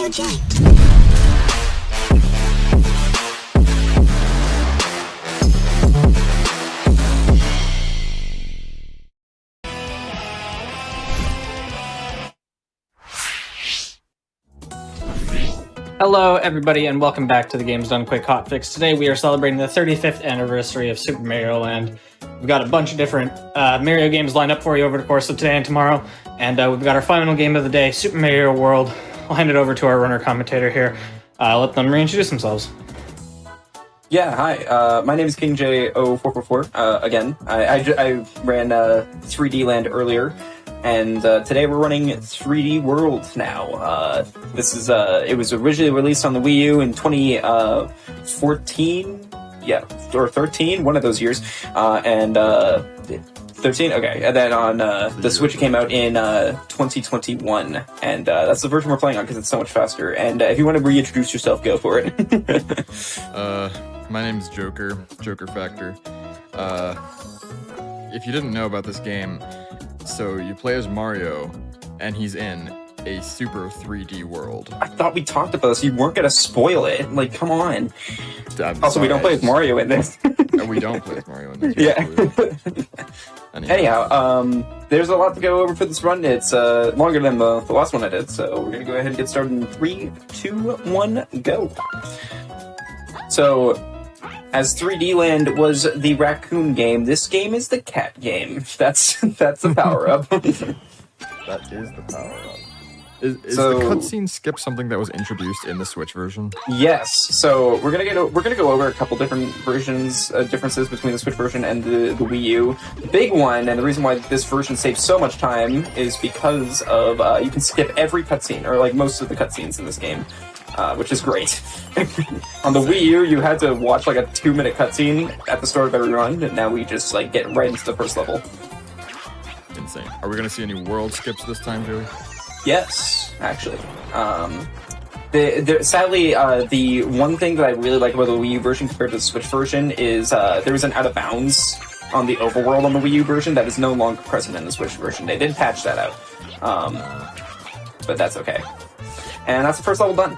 KingJO444. Hello everybody and welcome back to the Games Done Quick Hotfix. Today we are celebrating the 35th anniversary of Super Mario Land. We've got a bunch of different Mario games lined up for you over the course of today and tomorrow. And we've got our final game of the day, Super Mario World. I'll hand it over to our runner commentator here. Let them reintroduce themselves. Yeah, hi. My name is KingJO444. Again, I ran 3D Land earlier. And today we're running 3D World now. This is it was originally released on the Wii U in 2014, yeah, or 13, one of those years. And 13, okay. And then on the Switch it came out in 2021, and that's the version we're playing on because it's so much faster. And if you want to reintroduce yourself, go for it. My name's Joker Factor. If you didn't know about this game. So you play as Mario, and he's in a super 3D world. I thought we talked about this. You weren't gonna spoil it. Like, come on. Also, we don't play as Mario in this. And we don't play as Mario in this. Yeah. Anyhow, there's a lot to go over for this run. It's longer than the last one I did, so we're gonna go ahead and get started in 3, 2, 1, go. So, as 3D Land was the raccoon game, this game is the cat game. That's the power-up. That is the power-up. Is the cutscene skip something that was introduced in the Switch version? Yes. So we're gonna go over a couple different versions, differences between the Switch version and the Wii U. The big one, and the reason why this version saves so much time, is because of you can skip every cutscene, or like most of the cutscenes in this game. Which is great. On the Wii U, you had to watch like a 2-minute cutscene at the start of every run, and now we just like get right into the first level. Insane. Are we gonna see any world skips this time, Joey? Yes, actually. Sadly, the one thing that I really like about the Wii U version compared to the Switch version is there was an out of bounds on the overworld on the Wii U version that is no longer present in the Switch version. They did patch that out, but that's okay. And that's the first level done.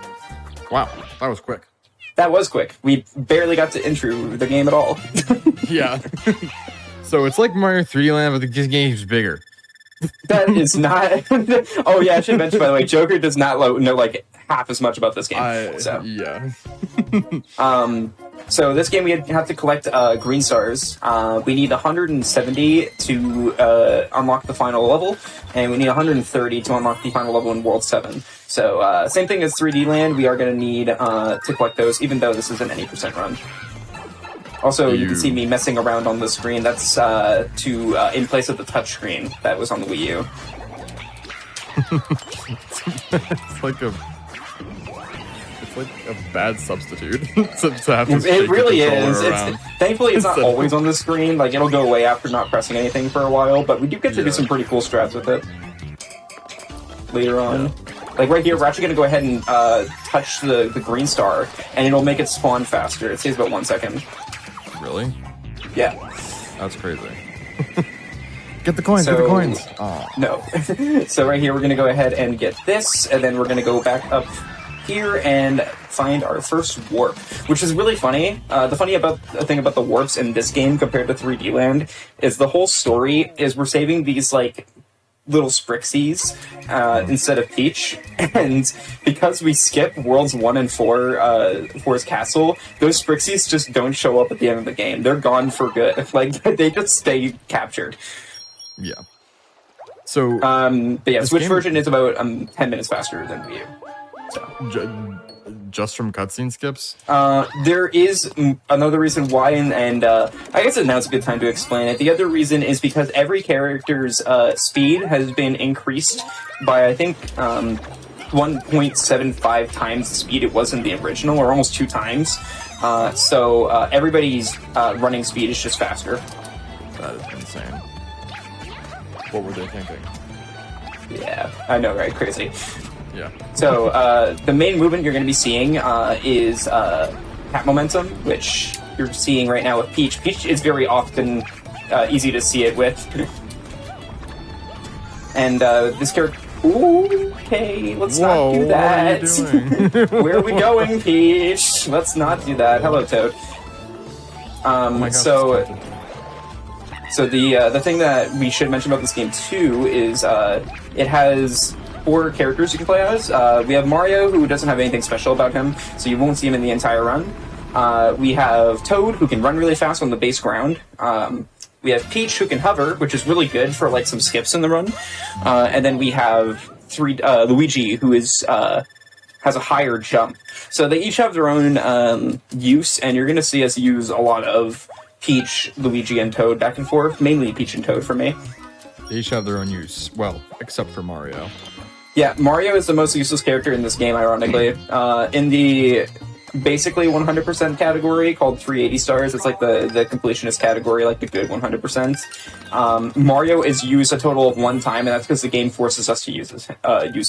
Wow, that was quick. That was quick. We barely got to intro the game at all. Yeah. So it's like Mario 3D Land, but the game's bigger. That is not... Oh yeah, I should mention, by the way, Joker does not know like half as much about this game. Yeah. So this game we have to collect green stars. We need 170 to unlock the final level, and we need 130 to unlock the final level in World 7. So same thing as 3D Land, we are going to need to collect those, even though this is an 80% run. Also, you can see me messing around on the screen. That's in place of the touch screen that was on the Wii U. It's like a bad substitute to have to It really is. Around. Thankfully, it's not always on the screen. Like, it'll go away after not pressing anything for a while, but we do get to do some pretty cool strats with it later on. Yeah. Like right here, we're actually going to go ahead and touch the green star, and it'll make it spawn faster. It saves about 1 second. Really? Yeah. That's crazy. Get the coins, get the coins! Oh. No. So right here, we're going to go ahead and get this, and then we're going to go back up here and find our first warp, which is really funny. The funny thing about the warps in this game compared to 3D Land is the whole story is we're saving these like little Sprixies instead of Peach, and because we skip Worlds 1 and 4 for his castle, those Sprixies just don't show up at the end of the game. They're gone for good. Like, they just stay captured. Yeah. So, but yeah, Switch version is about 10 minutes faster than Wii U. So. Just from cutscene skips? There is another reason why, and I guess now's a good time to explain it. The other reason is because every character's speed has been increased by, I think, 1.75 times the speed it was in the original, or almost 2 times. So everybody's running speed is just faster. That is insane. What were they thinking? Yeah, I know, right? Crazy. Yeah. So the main movement you're going to be seeing is Cat Momentum, which you're seeing right now with Peach. Peach is very often easy to see it with. And this character, Okay, let's not do that. What are you doing? Where are we going, Peach? Let's not do that. Hello, Toad. Oh my gosh, So it's the thing that we should mention about this game too is it has 4 characters you can play as. We have Mario, who doesn't have anything special about him, so you won't see him in the entire run. We have Toad, who can run really fast on the base ground. We have Peach, who can hover, which is really good for like some skips in the run. And then we have Luigi, who is has a higher jump. So they each have their own use, and you're going to see us use a lot of Peach, Luigi, and Toad back and forth. Mainly Peach and Toad for me. They each have their own use. Well, except for Mario. Yeah, Mario is the most useless character in this game, ironically. In the basically 100% category called 380 stars, it's like the completionist category, like the good 100%. Mario is used a total of 1 time, and that's because the game forces us to use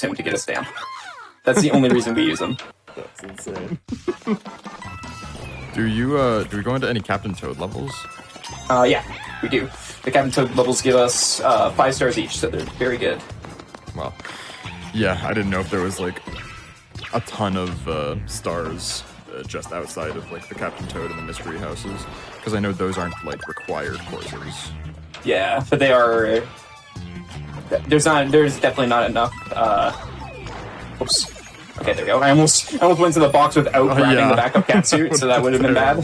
him to get a stamp. That's the only reason we use him. That's insane. Do we go into any Captain Toad levels? Yeah, we do. The Captain Toad levels give us 5 stars each, so they're very good. Well, yeah, I didn't know if there was like a ton of stars just outside of like the Captain Toad and the Mystery Houses, because I know those aren't like required courses. Yeah, but they are. There's definitely not enough. Oops. Okay, there we go. I almost went into the box without grabbing the backup catsuit, so that would have been bad.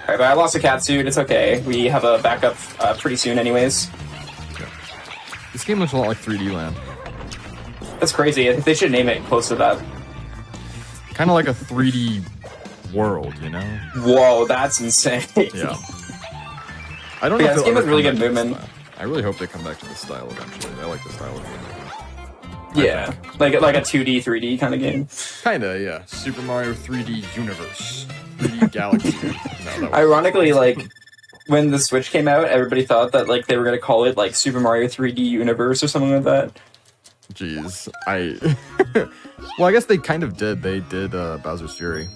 Alright, but I lost a catsuit. It's okay. We have a backup pretty soon, anyways. Yeah. This game looks a lot like 3D Land. That's crazy. I think they should name it close to that. Kind of like a 3D world, you know? Whoa, that's insane. Yeah. I don't know. Yeah, this game has really good movement. I really hope they come back to this style eventually. I like the style of game. Yeah, like a 2D, 3D kind of game. Kinda, yeah. Super Mario 3D Universe. 3D Galaxy. No, Ironically, like, when the Switch came out, everybody thought that like they were going to call it like Super Mario 3D Universe or something like that. Jeez. Well, I guess they kind of did. They did Bowser's Fury.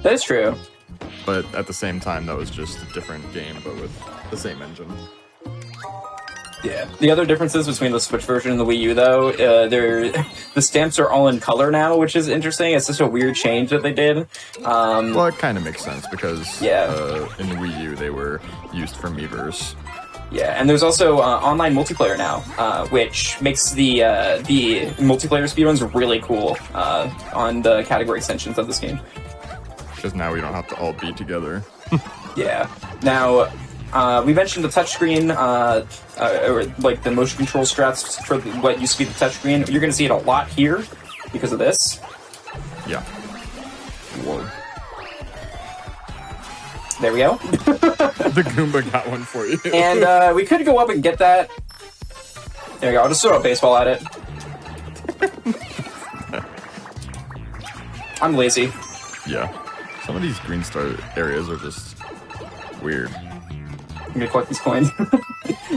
That is true. But at the same time, that was just a different game, but with the same engine. Yeah. The other differences between the Switch version and the Wii U, though, the stamps are all in color now, which is interesting. It's just a weird change that they did. Well, it kind of makes sense because in the Wii U they were used for Miiverse. Yeah, and there's also online multiplayer now, which makes the multiplayer speedruns really cool on the category extensions of this game. Because now we don't have to all be together. Yeah. Now, we mentioned the touchscreen, or like the motion control strats for what used to be the touchscreen. You're going to see it a lot here because of this. Yeah. Whoa. There we go. The Goomba got one for you. And we could go up and get that. There we go. I'll just throw a baseball at it. I'm lazy. Yeah. Some of these green star areas are just weird. I'm gonna collect these coins.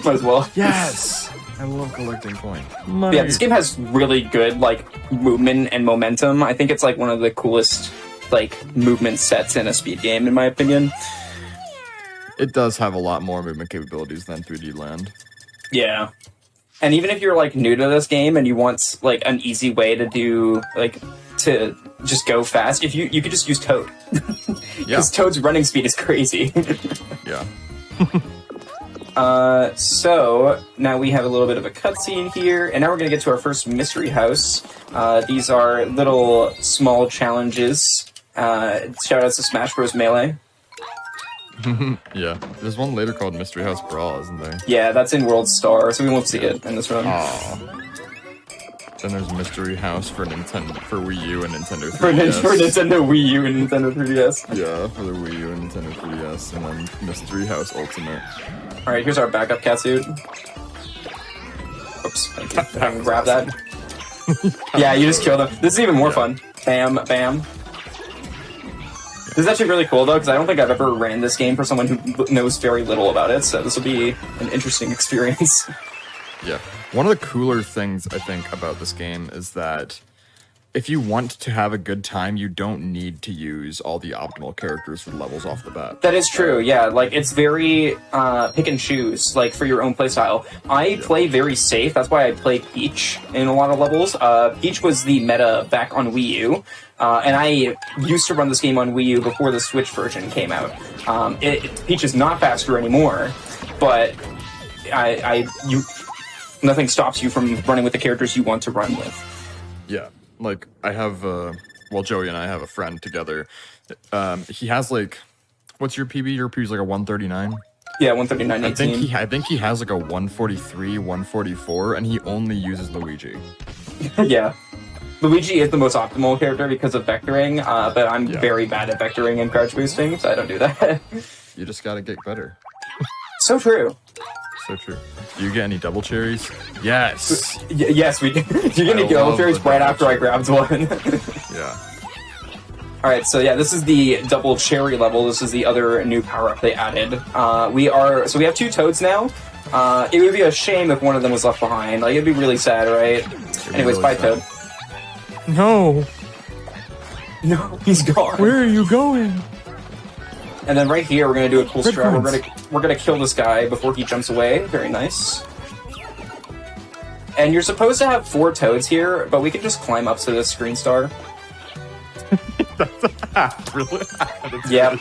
Might as well. Yes! I love collecting coins. Yeah, this game has really good like movement and momentum. I think it's like one of the coolest like movement sets in a speed game, in my opinion. It does have a lot more movement capabilities than 3D Land. Yeah. And even if you're like new to this game and you want like an easy way to do like to just go fast, if you could just use Toad. Because Toad's running speed is crazy. Yeah. So now we have a little bit of a cutscene here, and now we're gonna get to our first mystery house. These are little small challenges. Shout outs to Smash Bros. Melee. Yeah. There's one later called Mystery House Brawl, isn't there? Yeah, that's in World Star, so we won't see it in this run. Aww. Then there's Mystery House for Wii U and Nintendo 3DS. For Nintendo Wii U and Nintendo 3DS. Yeah, for the Wii U and Nintendo 3DS, and then Mystery House Ultimate. Alright, here's our backup catsuit. Oops, I can grab that. Yeah, you just kill them. This is even more fun. Bam, bam. This is actually really cool, though, because I don't think I've ever ran this game for someone who knows very little about it, so this will be an interesting experience. Yeah. One of the cooler things, I think, about this game is that if you want to have a good time, you don't need to use all the optimal characters for levels off the bat. That is true, yeah. Like, it's very pick and choose, like, for your own playstyle. I play very safe. That's why I play Peach in a lot of levels. Peach was the meta back on Wii U, and I used to run this game on Wii U before the Switch version came out. Peach is not faster anymore, but nothing stops you from running with the characters you want to run with. Yeah. Like, I have, Joey and I have a friend together. He has, like, what's your PB? Your PB is like a 139? Yeah, 139.18. I think he has, like, a 143, 144, and he only uses Luigi. Yeah. Luigi is the most optimal character because of vectoring, but I'm very bad at vectoring and crouch boosting, so I don't do that. You just gotta get better. So true. So true. Do you get any double cherries? Yes. Yes, we do. You're gonna get double cherries right after I grabbed one. Yeah. All right, so yeah, this is the double cherry level. This is the other new power up they added. We have 2 toads now. It would be a shame if one of them was left behind. Like, it'd be really sad, right? Anyways, bye, Toad. No. No, he's gone. Where are you going? And then right here, we're gonna do a cool strat. We're gonna kill this guy before he jumps away. Very nice. And you're supposed to have 4 toads here, but we can just climb up to this green star. Really? Yeah.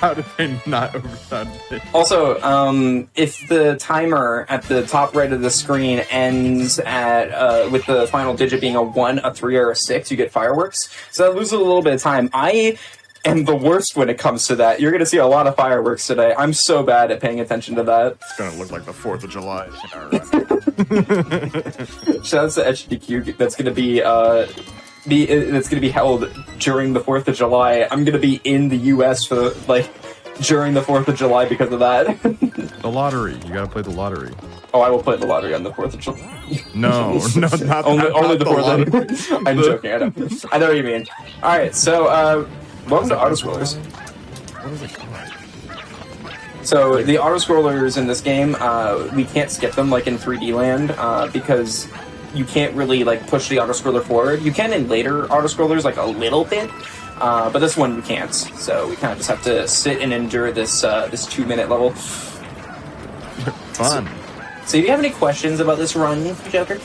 How did they not overtime it? Also, if the timer at the top right of the screen ends at with the final digit being a 1, a 3, or a 6, you get fireworks. So that loses a little bit of time. I am the worst when it comes to that. You're going to see a lot of fireworks today. I'm so bad at paying attention to that. It's going to look like the 4th of July. Shout out to GDQ. That's going to be that's going to be held during the 4th of July. I'm going to be in the U.S. for during the 4th of July because of that. The lottery. You got to play the lottery. Oh, I will play the lottery on the 4th of July. No, not only the 4th. I'm joking. I know what you mean. All right, so welcome to Autoscrollers. What is it called? So the Autoscrollers in this game, we can't skip them like in 3D Land because you can't really like push the autoscroller forward. You can in later autoscrollers like a little bit, but this one we can't. So we kind of just have to sit and endure this this 2-minute level. Fun. So do you have any questions about this run, Joker?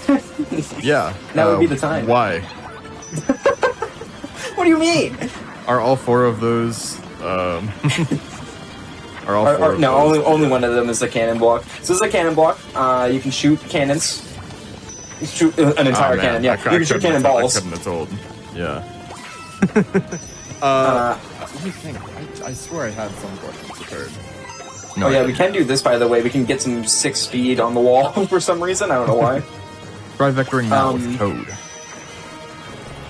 Yeah. Now would be the time. Why? What do you mean? Are all 4 of those? Are all 4? No, only one of them is the cannon block. So this is a cannon block. You can shoot cannons. Shoot an entire cannon, yeah. You can shoot cannonballs. I couldn't have told. Yeah. Let me think. I swear I had some questions prepared. No, oh yeah, we can do this, by the way. We can get some 6 speed on the wall for some reason. I don't know why. Try vectoring now with Toad.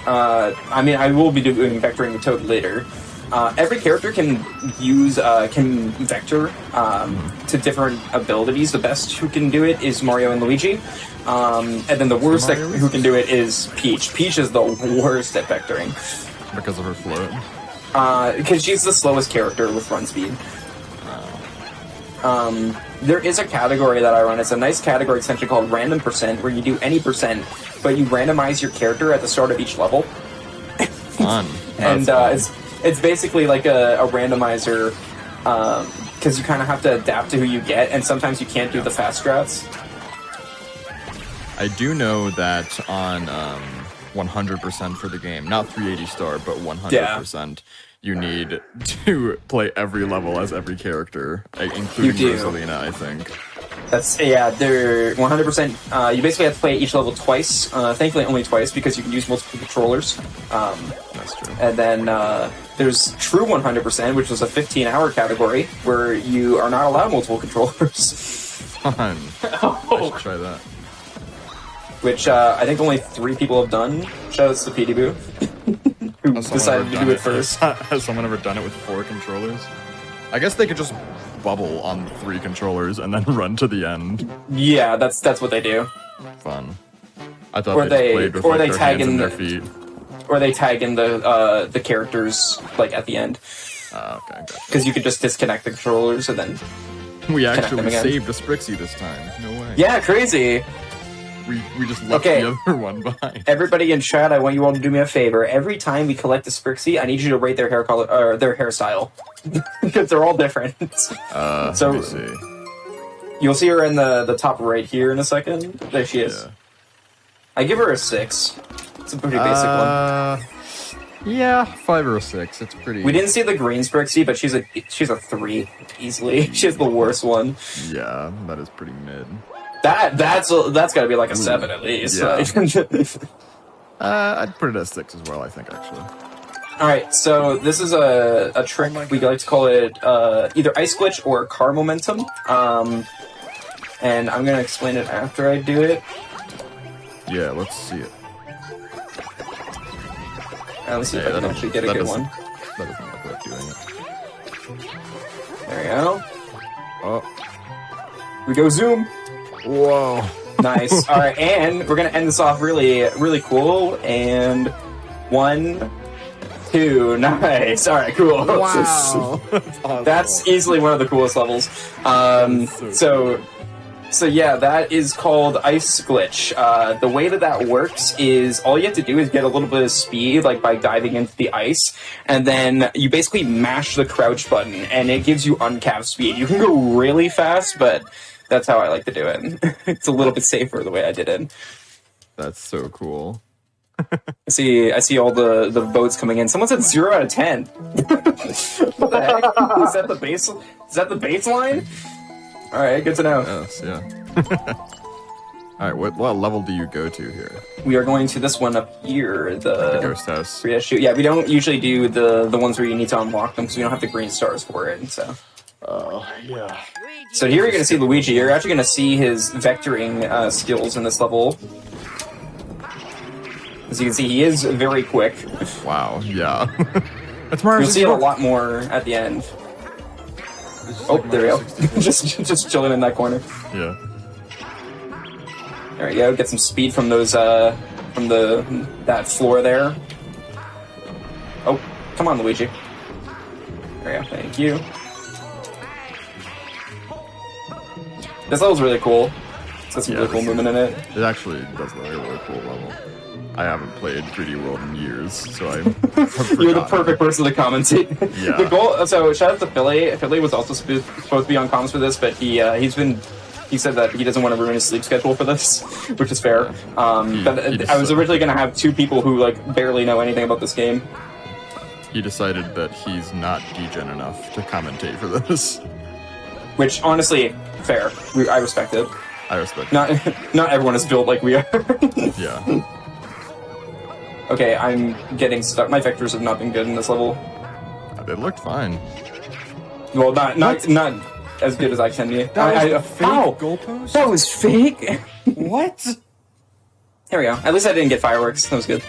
I mean, I will be doing vectoring with Toad later. Every character can use can vector to different abilities. The best who can do it is Mario and Luigi, and then the worst who can do it is Peach. Peach is the worst at vectoring because of her float. Because she's the slowest character with run speed. There is a category that I run. It's a nice category extension called Random Percent, where you do any percent, but you randomize your character at the start of each level. Fun. And it's basically like a randomizer, because you kind of have to adapt to who you get, and sometimes you can't do the fast strats. I do know that on 100% for the game, not 380 star, but 100%, you need to play every level as every character, including Rosalina, I think. They're 100%. You basically have to play each level twice. Thankfully, only twice, because you can use multiple controllers. That's true. And then there's True 100%, which is a 15-hour category, where you are not allowed multiple controllers. Fun. I should try that. Which I think only 3 people have done. Shout out to PD Boo, who decided to do it first. Has someone ever done it with 4 controllers? I guess they could just bubble on 3 controllers and then run to the end. Yeah, that's what they do. Fun. I thought they played with their hands and their feet. Or they tag in the characters like at the end. Okay. Because you could just disconnect the controllers and then we actually saved a Sprixie this time. No way. Yeah, crazy. we just left Okay. the other one behind. Everybody in chat, I want you all to do me a favor. Every time we collect a Sprixie, I need you to rate their hair color or their hairstyle because they're all different. Let me see. You'll see her in the top right here in a second. There she is. Yeah. I give her a 6. It's a pretty basic one. Yeah, 5 or a 6. It's pretty. We didn't see the green Sprixie, but she's a 3 easily. She's the worst one. Yeah, that is pretty mid. That's got to be like a 7 at least. Yeah. Like. I'd put it at 6 as well. I think actually. All right, so this is a trick. We like to call it either ice glitch or car momentum. And I'm gonna explain it after I do it. Yeah, let's see it. Let's see if I can actually get a good one. That doesn't look like doing it. There we go. Oh. We go zoom. Whoa. Nice. All right, and we're gonna end this off really cool. And 1, 2, nice. All right, cool. Wow. That's easily one of the coolest levels. So yeah, that is called Ice Glitch. The way that works is all you have to do is get a little bit of speed, like by diving into the ice, and then you basically mash the crouch button, and it gives you uncapped speed. You can go really fast, but that's how I like to do it. It's a little bit safer the way I did it. That's so cool. I see all the votes coming in. Someone said 0 out of 10. What the heck? Is that the base? Is that the baseline? All right, good to know. Yes, yeah. All right, what level do you go to here? We are going to this one up here, the ghost house. Yeah, we don't usually do the ones where you need to unlock them because we don't have the green stars for it. So. Yeah. So here you're going to see Luigi. You're actually going to see his vectoring skills in this level. As you can see, he is very quick. Wow. Yeah. That's Mario. You'll see it a lot more at the end. Oh, there we go. just chilling in that corner. Yeah. There we go. Get some speed from those that floor there. Oh, come on, Luigi. There we go. Thank you. This level's really cool. It's got some really cool movement in it. It actually does look like a really cool level. I haven't played 3D World in years, so I'm. You're the perfect person to commentate. Yeah. The goal. So shout out to Philly. Philly was also supposed to be on comms for this, but he said that he doesn't want to ruin his sleep schedule for this, which is fair. But I was originally going to have 2 people who like barely know anything about this game. He decided that he's not degen enough to commentate for this. Which honestly, fair. I respect it. I respect. Not everyone is built like we are. Yeah. Okay, I'm getting stuck. My vectors have not been good in this level. They looked fine. Well, not as good as I can be. That was fake ow! goalpost? That was fake. What? There we go. At least I didn't get fireworks. That was good.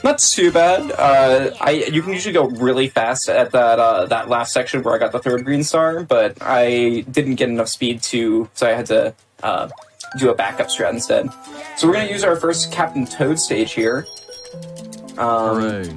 Not too bad. You can usually go really fast at that last section where I got the 3rd green star, but I didn't get enough speed so I had to do a backup strat instead. So we're gonna use our first Captain Toad stage here. Hooray.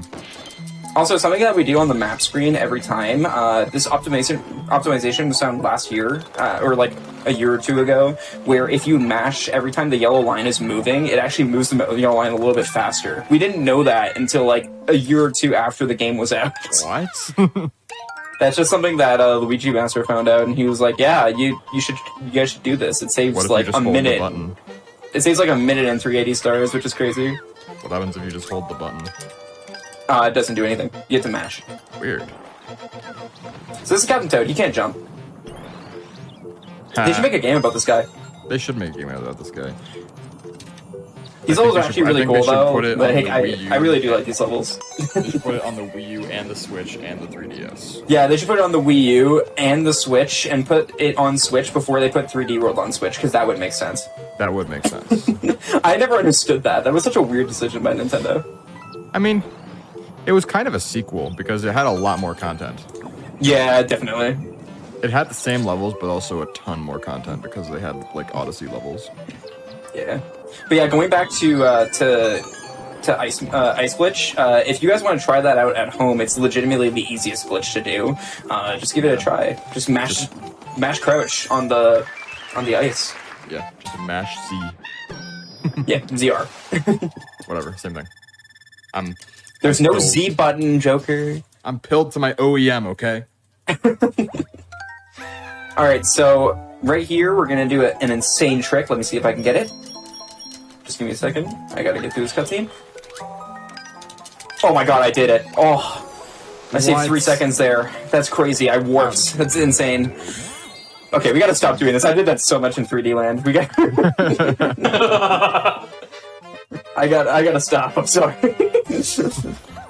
Also, something that we do on the map screen every time, this optimization was found last year, or like a year or 2 ago, where if you mash every time the yellow line is moving, it actually moves the yellow line a little bit faster. We didn't know that until like a year or 2 after the game was out. What? That's just something that Luigi Master found out, and he was like, "Yeah, you guys should do this. It saves like a minute. It saves like a minute and 380 stars, which is crazy." What happens if you just hold the button? It doesn't do anything. You have to mash. Weird. So this is Captain Toad. He can't jump. They should make a game about this guy. They should make a game about this guy. These levels are actually really cool, though. But hey, I really do like these levels. They should put it on the Wii U and the Switch and the 3DS. Yeah, they should put it on the Wii U and the Switch and put it on Switch before they put 3D World on Switch, because that would make sense. That would make sense. I never understood that. That was such a weird decision by Nintendo. I mean, it was kind of a sequel because it had a lot more content. Yeah, definitely. It had the same levels, but also a ton more content because they had like Odyssey levels. Yeah, but yeah, going back to Ice Glitch. If you guys want to try that out at home, it's legitimately the easiest glitch to do. Just give it a try. Just mash crouch on the ice. Yeah, just mash C. Yeah, ZR. Whatever, same thing. There's no pilled. Z button, Joker. I'm pilled to my OEM, okay? All right, so right here we're gonna do an insane trick. Let me see if I can get it. Just give me a second. I gotta get through this cutscene. Oh my god, I did it! Oh, I saved 3 seconds there. That's crazy. I warped. That's insane. Okay, we gotta stop doing this. I did that so much in 3D Land. We got. I gotta stop. I'm sorry.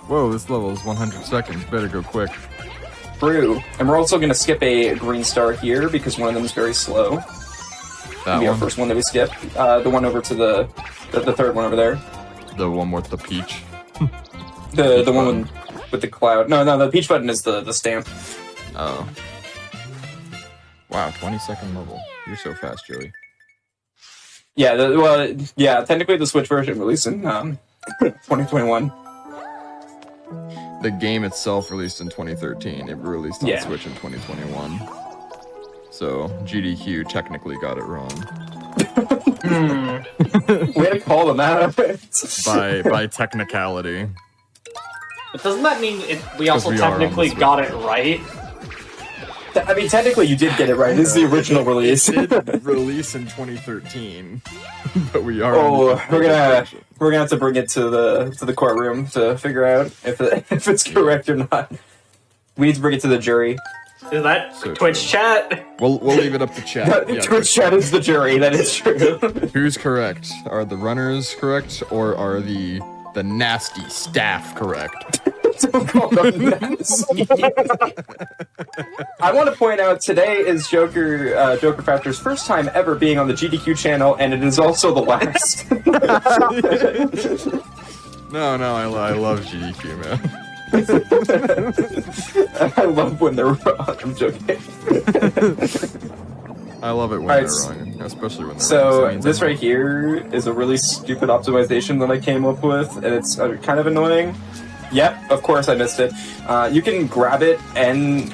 Whoa, this level is 100 seconds. Better go quick. True. And we're also going to skip a green star here because one of them is very slow. That Be our one? first one that we skip. The one over to the third one over there. The one with the peach. The one with the cloud. No, the peach button is the stamp. Oh. Wow, 20-second level. You're so fast, Joey. Yeah, technically the Switch version released in 2021. The game itself released in 2013. It released on Switch in 2021. So GDQ technically got it wrong. We had to call them out. By technicality. But doesn't that mean we also we are on the technically Switch. got it right? I mean, technically you did get it right. This is the original release. It did release in 2013, but we are. Oh, we're gonna have to bring it to the courtroom to figure out if it's correct or not. We need to bring it to the jury. Is that So Twitch true. chat? We'll leave it up to chat. Yeah, Twitch chat is the jury. That is true. Who's correct? Are the runners correct, or are the nasty staff correct? Don't call them nasty. I want to point out today is Joker Factor's first time ever being on the GDQ channel, and it is also the last. No, I love GDQ, man. I love when they're wrong. I'm joking. I love it when Alright, they're wrong, especially when they're wrong. So It means this I'm right here is a really stupid optimization that I came up with, and it's kind of annoying. Yep, of course I missed it. You can grab it and...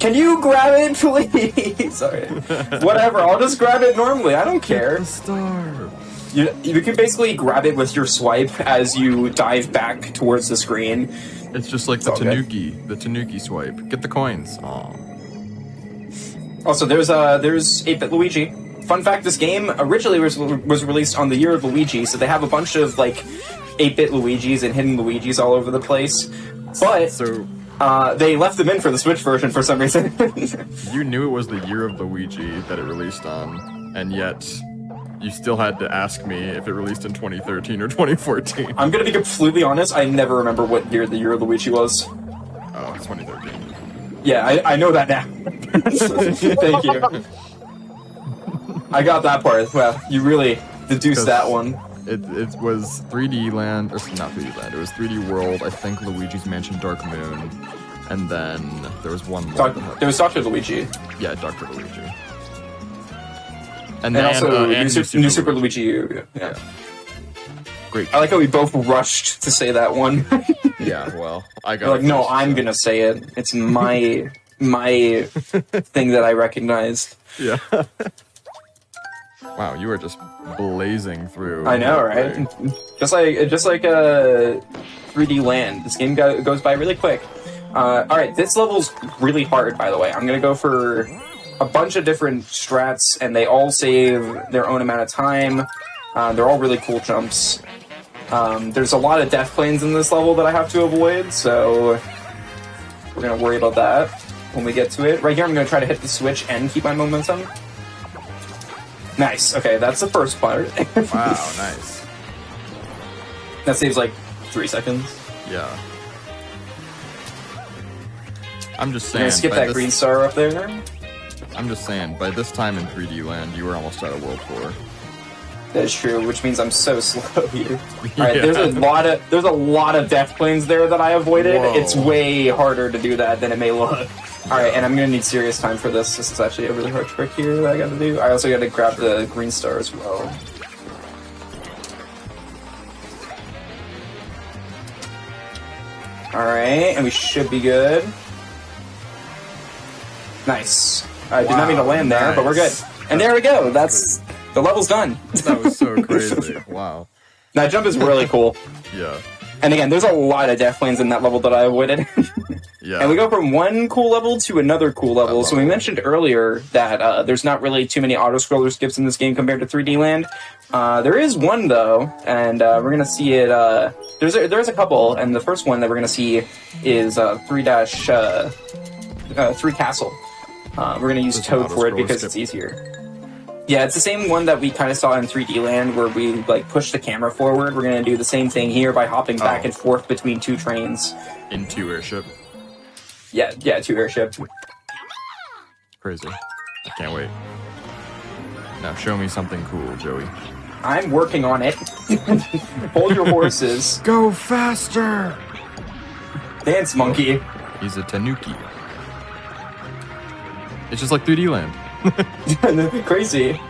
Can you grab it, please? Sorry. Whatever, I'll just grab it normally. I don't care. the star. You can basically grab it with your swipe as you dive back towards the screen. It's just like the all good. Tanuki swipe. Get the coins. Aw. Also, there's 8-Bit Luigi. Fun fact: this game originally was released on the year of Luigi, so they have a bunch of like 8-Bit Luigis and hidden Luigis all over the place. But So they left them in for the Switch version for some reason. you knew it was the year of Luigi that it released on, and yet you still had to ask me if it released in 2013 or 2014. I'm gonna be completely honest. I never remember what year the year of Luigi was. Oh, it's 2013. Yeah, I know that now. Thank you. I got that part. Well, you really deduced that one. It was 3D Land, or not 3D Land, it was 3D World, I think Luigi's Mansion Dark Moon, and then there was one more. There was Dr. Luigi. Yeah, Dr. Luigi. And also and New Super Luigi U. Yeah. Great. I like how we both rushed to say that one. Yeah, well, I got You're like, no, first, I'm so- gonna say it. It's my thing that I recognized. Yeah. Wow, you are just blazing through. I know, right? Just like 3D Land. This game goes by really quick. All right, this level's really hard, by the way. I'm gonna go for a bunch of different strats, and they all save their own amount of time. They're all really cool jumps. There's a lot of death planes in this level that I have to avoid, so we're gonna worry about that when we get to it. Right here, I'm gonna try to hit the switch and keep my momentum. Nice. Okay, that's the first part. Wow, nice. That saves like 3 seconds. Yeah. I'm just I'm saying. gonna skip by that this- green star up there. I'm just saying, by this time in 3D Land, you were almost at a World Tour. That's true, which means I'm so slow here. Alright, Yeah. there's a lot of death planes there that I avoided. Whoa. It's way harder to do that than it may look. Alright, and I'm gonna need serious time for this. This is actually a really hard trick here that I gotta do. I also gotta grab the green star as well. Alright, and we should be good. Nice. I did not mean to land there, but we're good. Nice. And there we go. That's the level's done. That was so crazy. Wow. That jump is really cool. Yeah. And again, there's a lot of death planes in that level that I avoided. Yeah. And we go from one cool level to another cool level. So we mentioned earlier that there's not really too many auto-scroller skips in this game compared to 3D Land. There is one, though, and we're going to see it... there's a couple, and the first one that we're going to see is 3 Castle. We're going to use Toad for it because it's easier. Yeah, it's the same one that we kind of saw in 3D Land where we like push the camera forward. We're going to do the same thing here by hopping back and forth between two trains. In 2 airship. Yeah, 2 airship. Crazy. I can't wait. Now show me something cool, Joey. I'm working on it. Hold your horses. Go faster! Dance, monkey. He's a tanuki. It's just like 3D Land. Crazy.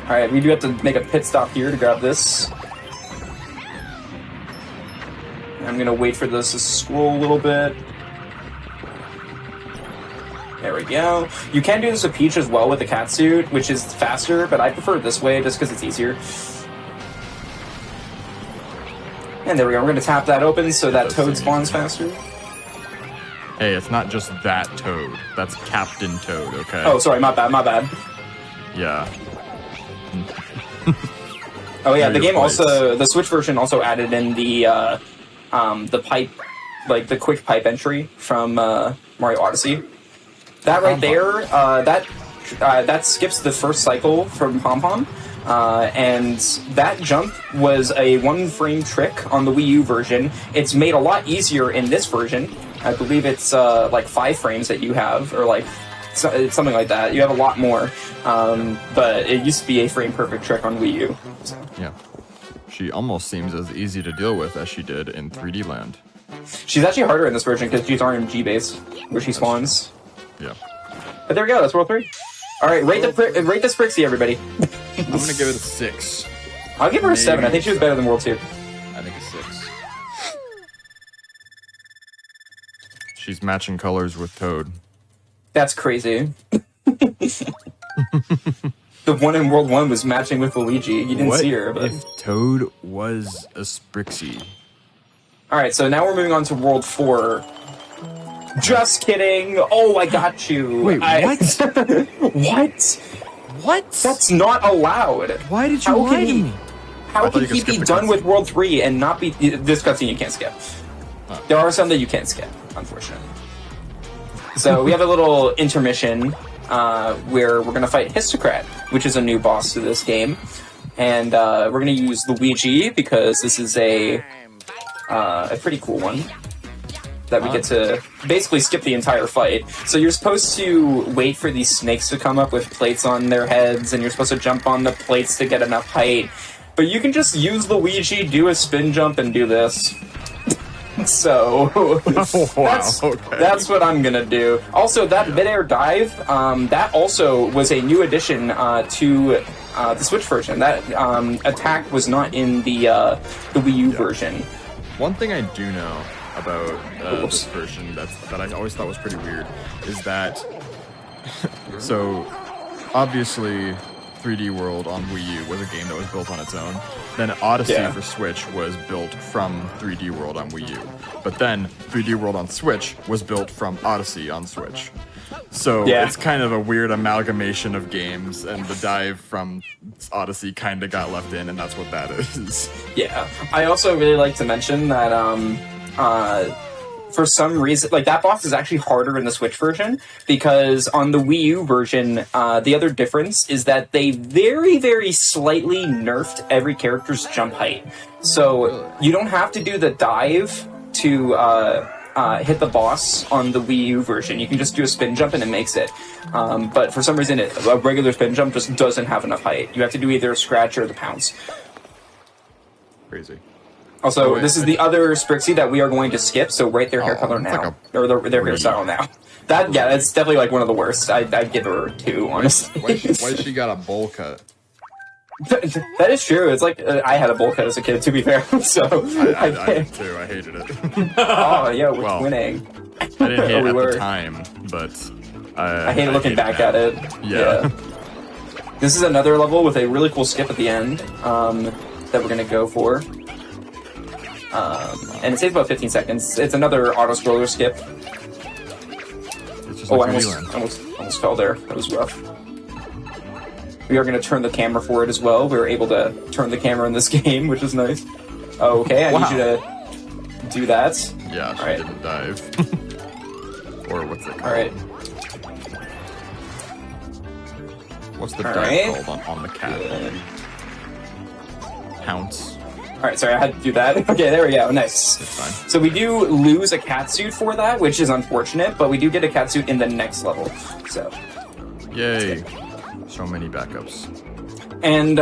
Alright, we do have to make a pit stop here to grab this. I'm gonna wait for this to scroll a little bit. There we go. You can do this with Peach as well with the catsuit, which is faster, but I prefer it this way just because it's easier. And there we go. We're gonna tap that open so that Toad spawns faster. Hey, it's not just that Toad. That's Captain Toad, okay? Oh, sorry, my bad. Yeah. Oh yeah, the game also, the Switch version also added in the pipe, like the quick pipe entry from Mario Odyssey. That right there, that skips the first cycle from Pom Pom, and that jump was a 1-frame trick on the Wii U version. It's made a lot easier in this version. I believe it's like 5 frames that you have, or like something like that. You have a lot more, but it used to be a frame perfect trick on Wii U. So. Yeah. She almost seems as easy to deal with as she did in 3D Land. She's actually harder in this version because she's RNG based, where she spawns. Yeah. But there we go. That's World 3. All right, rate the Sprixie, everybody. I'm gonna give it a 6. I'll give her a 7. I think she was better than World 2. I think a 6. She's matching colors with Toad. That's crazy. The one in World 1 was matching with Luigi. You didn't see her, but... if Toad was a Sprixie? Alright, so now we're moving on to World 4. Just kidding! Oh, I got you! Wait, what? What? What? That's not allowed! Why did you lie to me? How can he be done with World 3 and not be... This cutscene you can't skip. There are some that you can't skip, unfortunately. So we have a little intermission where we're going to fight Histocrat, which is a new boss to this game. And we're going to use Luigi because this is a pretty cool one that we get to basically skip the entire fight. So you're supposed to wait for these snakes to come up with plates on their heads, and you're supposed to jump on the plates to get enough height. But you can just use Luigi, do a spin jump, and do this. So that's what I'm gonna do. Also, that midair dive, that also was a new addition to the Switch version. That attack was not in the Wii U version. One thing I do know about this version that I always thought was pretty weird is that so obviously 3D World on Wii U was a game that was built on its own. Then Odyssey for Switch was built from 3D World on Wii U. But then 3D World on Switch was built from Odyssey on Switch. So it's kind of a weird amalgamation of games, and the dive from Odyssey kind of got left in, and that's what that is. Yeah. I also really like to mention that for some reason, like, that boss is actually harder in the Switch version, because on the Wii U version, the other difference is that they very, very slightly nerfed every character's jump height. So you don't have to do the dive to hit the boss on the Wii U version. You can just do a spin jump and it makes it. But for some reason, a regular spin jump just doesn't have enough height. You have to do either a scratch or the pounce. Crazy. Also, this is the other Sprixie that we are going to skip, so rate their hair color now. Or their hairstyle now. That's definitely like one of the worst. I'd give her 2, honestly. Why has she got a bowl cut? That is true. It's like, I had a bowl cut as a kid, to be fair, so... I did too. I hated it. Oh, yeah, we're twinning. I didn't hate it at the time, but... I hate looking back at it. Yeah. This is another level with a really cool skip at the end that we're going to go for. And it takes about 15 seconds. It's another auto-scroller skip. It's just Oh, like I almost fell there. That was rough. We are going to turn the camera for it as well. We were able to turn the camera in this game, which is nice. Oh, okay, I need you to do that. Yeah, she All right. didn't dive. Or what's it called? Alright. What's the All dive right. called on the cat? Pounce. Alright, sorry, I had to do that. Okay, there we go, nice. fine. So we do lose a catsuit for that, which is unfortunate, but we do get a catsuit in the next level. So, Yay. So many backups. and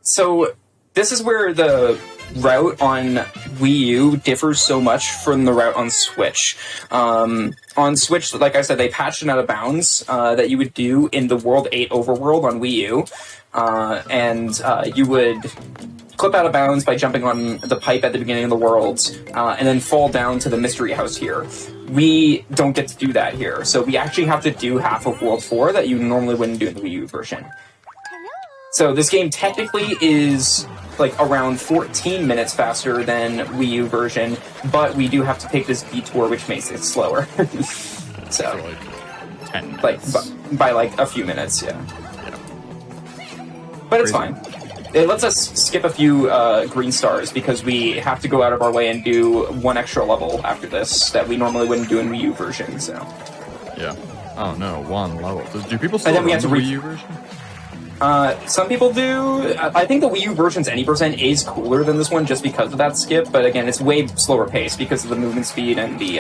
so this is where the route on Wii U differs so much from the route on Switch. On Switch, like I said, they patched an out of bounds that you would do in the World 8 overworld on Wii U, and you would clip out of bounds by jumping on the pipe at the beginning of the world, and then fall down to the mystery house here. We don't get to do that here, so we actually have to do half of World 4 that you normally wouldn't do in the Wii U version. So this game technically is like around 14 minutes faster than Wii U version, but we do have to take this detour, which makes it slower. So So, like 10 minutes. like by like a few minutes, yeah. But it's Crazy. fine. It lets us skip a few green stars because we have to go out of our way and do one extra level after this that we normally wouldn't do in Wii U version. So, Yeah. Oh no, one level. Do people still And then we run have the to Wii U version? some people do. I think the Wii U version's any percent is cooler than this one just because of that skip. But again, it's way slower paced because of the movement speed and the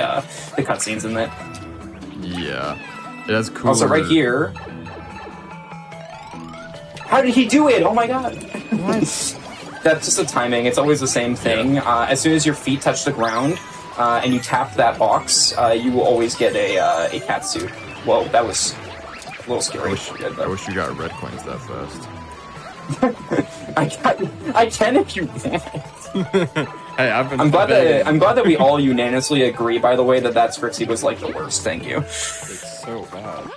cutscenes in it. Yeah. It has cooler... Also, right here. How did he do it? Oh my god! That's just the timing. It's always the same thing. As soon as your feet touch the ground and you tap that box, you will always get a cat suit. Whoa, that was a little scary. I wish you got red coins that fast. I can if you want. Hey, I've been... I'm glad that we all unanimously agree. By the way, that Strixie was like the worst. Thank you. It's so bad.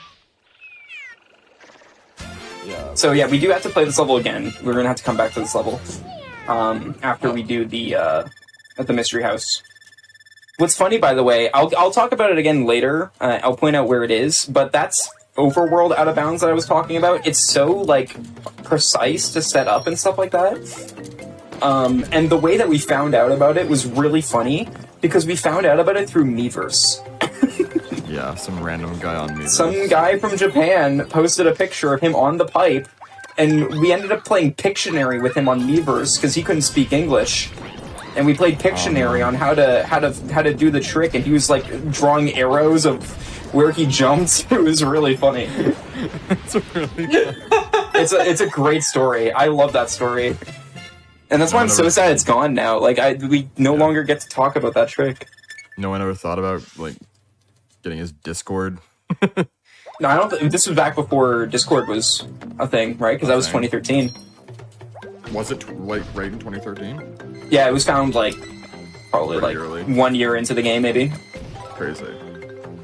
Yeah. So yeah, we do have to play this level again. We're gonna have to come back to this level after we do the at the mystery house. What's funny, by the way, I'll talk about it again later. I'll point out where it is, but that's overworld out of bounds that I was talking about. It's so like precise to set up and stuff like that. And the way that we found out about it was really funny because we found out about it through Miiverse. Yeah, some random guy on me. Some guy from Japan posted a picture of him on the pipe, and we ended up playing Pictionary with him on Miiverse because he couldn't speak English. And we played Pictionary on how to do the trick, and he was like drawing arrows of where he jumped. It was really funny. It's really fun. It's a great story. I love that story. And that's why I'm so sad it's gone now. Like we no longer get to talk about that trick. No one ever thought about like getting his Discord. No, I don't. This was back before Discord was a thing, right? Because that was 2013. Was it like right in 2013? Yeah, it was found like probably Pretty like early. 1 year into the game, maybe. Crazy.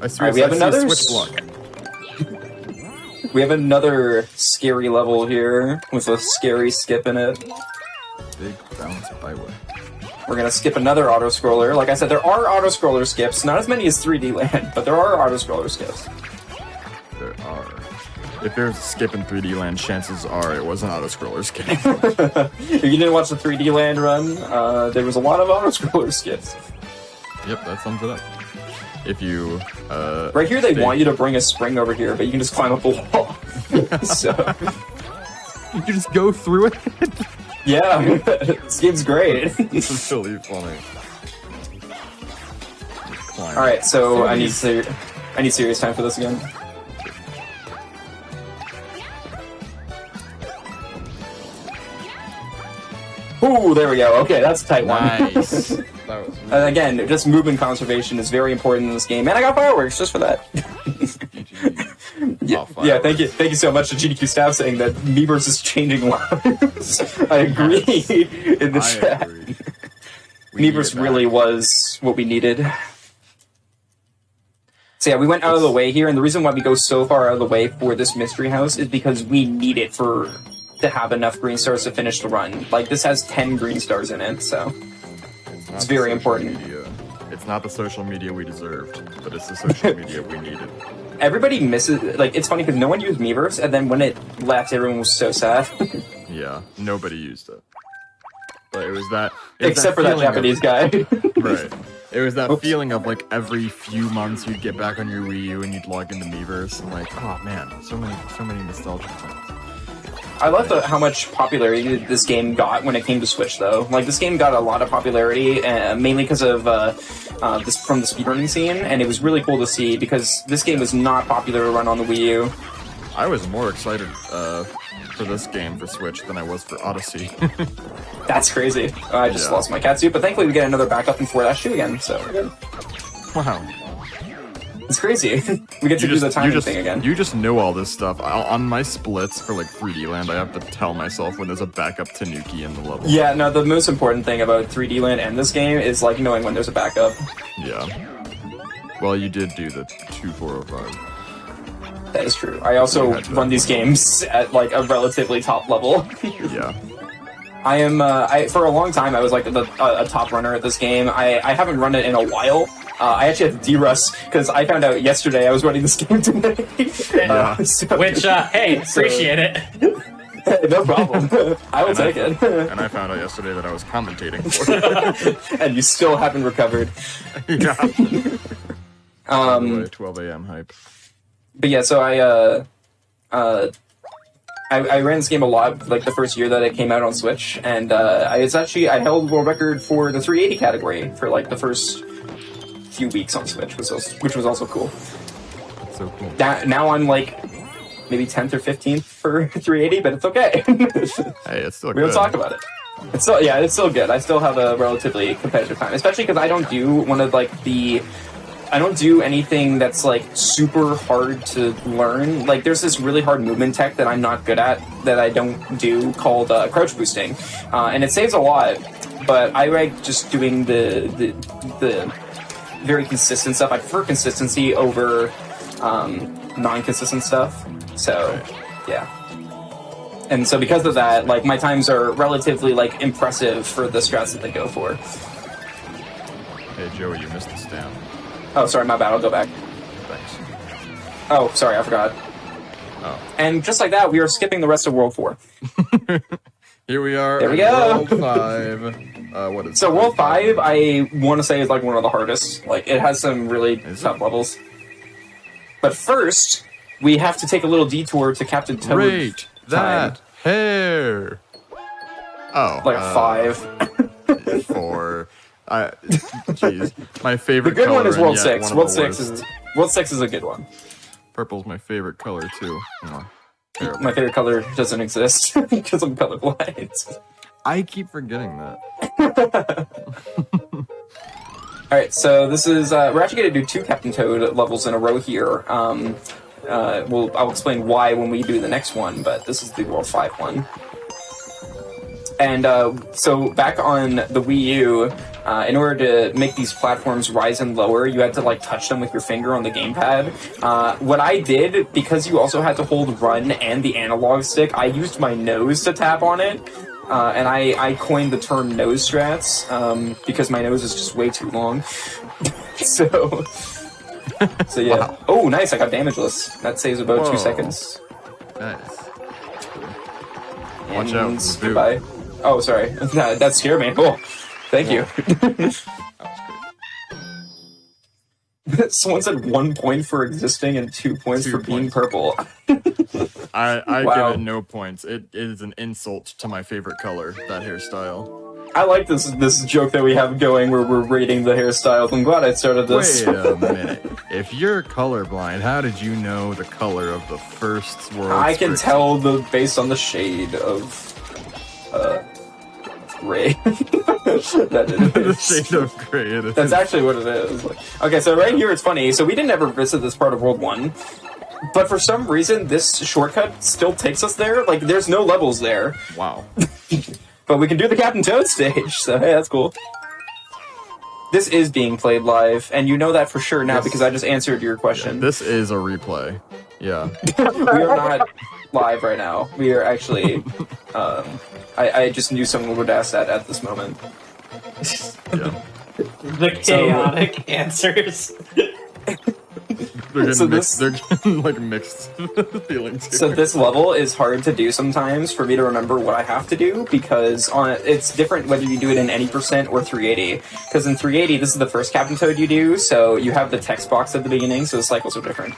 Alright, we have another switch block. We have another scary level here with a scary skip in it. Big bounce byway. We're gonna skip another auto-scroller. Like I said, there are auto-scroller skips. Not as many as 3D Land, but there are auto-scroller skips. There are. If there's a skip in 3D Land, chances are it was an auto-scroller skip. If you didn't watch the 3D Land run, there was a lot of auto-scroller skips. Yep, that sums it up. If you Right here, they want you to bring a spring over here, but you can just climb up a wall. So, you can just go through it. yeah, this game's great. This is really funny. Climb. All right, so I need serious time for this again. Ooh, there we go. Okay, that's a tight one. Nice. That was And again, just movement conservation is very important in this game, and I got fireworks just for that. Yeah, thank you so much to GDQ staff saying that Miiverse is changing lives. I agree in the chat. Agree. Miiverse really was what we needed. So yeah, we went out of the way here, and the reason why we go so far out of the way for this mystery house is because we need it to have enough green stars to finish the run. Like, this has 10 green stars in it, so it's very important. It's not the social media we deserved, but it's the social media we needed. Everybody misses, like, it's funny because no one used Miiverse, and then when it left, everyone was so sad. Yeah, nobody used it. But it was that... Except for that Japanese guy. Right. It was that feeling of, like, every few months you'd get back on your Wii U and you'd log into Miiverse, and like, oh man, so many nostalgic things. I love how much popularity this game got when it came to Switch, though. Like, this game got a lot of popularity, mainly because of from the speedrunning scene, and it was really cool to see because this game was not popular to run on the Wii U. I was more excited for this game for Switch than I was for Odyssey. That's crazy. I just lost my cat suit, but thankfully we get another backup in 4-2 again, so we're good. Wow. It's crazy. We get to do the timing thing again. You just know all this stuff. On my splits for like 3D Land, I have to tell myself when there's a backup Tanuki in the level. Yeah, no, the most important thing about 3D Land and this game is like knowing when there's a backup. Yeah. Well, you did do the 2405. That is true. I also run these games at like a relatively top level. Yeah. I am, for a long time, I was like a top runner at this game. I haven't run it in a while. I actually had to de-rust because I found out yesterday I was running this game today. Yeah. Which, hey, appreciate it. No problem. I will take it. And I found out yesterday that I was commentating for it. And you still haven't recovered. Yeah. 12 a.m. hype. But yeah, so I ran this game a lot, like the first year that it came out on Switch, and I held the world record for the 380 category for like the first few weeks on Switch, which was also cool. That's so cool. Now I'm like maybe 10th or 15th for 380, but it's okay. Hey, it's still good. We don't talk about it. It's still good. I still have a relatively competitive time, especially because I don't do I don't do anything that's like super hard to learn. Like there's this really hard movement tech that I'm not good at that I don't do called crouch boosting, and it saves a lot. But I like just doing the very consistent stuff. I prefer consistency over non-consistent stuff. So yeah. And so because of that, like my times are relatively like impressive for the strats that they go for. Hey Joey, you missed the stamp. Oh, sorry, my bad. I'll go back. Thanks. Oh, sorry, I forgot. Oh. And just like that, we are skipping the rest of World 4. Here we are. There we go. World 5. What is so World 5, I want to say is like one of the hardest. Like it has some really tough levels. But first, we have to take a little detour to Captain Toad. Rate that hair. Oh. Like a 5. 4. Jeez, my favorite. The good color one is World 6. One World 6 is a good one. Purple's my favorite color too. Terrible. My favorite color doesn't exist because I'm colorblind. I keep forgetting that. All right, so this is we're actually going to do 2 Captain Toad levels in a row here. I'll explain why when we do the next one, but this is the World 5 one. And so back on the Wii U, in order to make these platforms rise and lower, you had to like touch them with your finger on the gamepad. What I did, because you also had to hold run and the analog stick, I used my nose to tap on it. And I coined the term nose strats because my nose is just way too long. so yeah. Wow. Oh, nice! I got damageless. That saves about 2 seconds. Nice. And watch out! Goodbye. Oh, sorry. That scared me. Oh, thank you. Someone said 1 point for existing and 2 points for being purple. I Wow. give it no points. It is an insult to my favorite color, that hairstyle. I like this joke that we have going where we're rating the hairstyles. I'm glad I started this. Wait a minute. If you're colorblind, how did you know the color of the first world? I can tell based on the shade of gray. That is. The shade of gray. It is. That's actually what it is. Okay, so right here it's funny. So we didn't ever visit this part of World 1. But for some reason, this shortcut still takes us there. Like, there's no levels there. Wow. But we can do the Captain Toad stage, so hey, that's cool. This is being played live, and you know that for sure now because I just answered your Yeah, question. this is a replay. Yeah. We are not live right now. We are actually. I just knew someone would ask that at this moment. Yeah. The chaotic answers. They're getting So mixed, they're getting like mixed feelings here. So this level is hard to do sometimes for me to remember what I have to do because it's different whether you do it in any percent or 380. Because in 380, this is the first Captain Toad you do, so you have the text box at the beginning, so the cycles are different.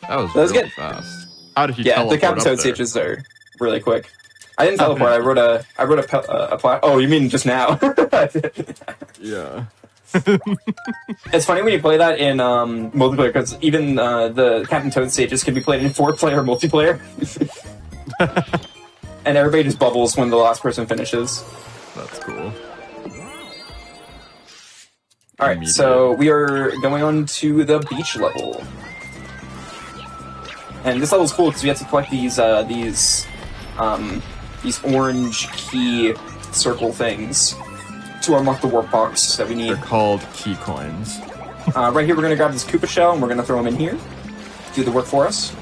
That was really good. Fast. How did he Yeah, teleport the Captain up Toad there? stages are really quick. I didn't teleport. I wrote a plat. Oh, you mean just now? Yeah. It's funny when you play that in multiplayer because even the Captain Toad stages can be played in 4-player multiplayer, and everybody just bubbles when the last person finishes. That's cool. All right, so we are going on to the beach level, and this level is cool because we have to collect these orange key circle things to unlock the warp box that we need. They're called key coins. Right here, we're gonna grab this Koopa shell and we're gonna throw them in here. Do the work for us.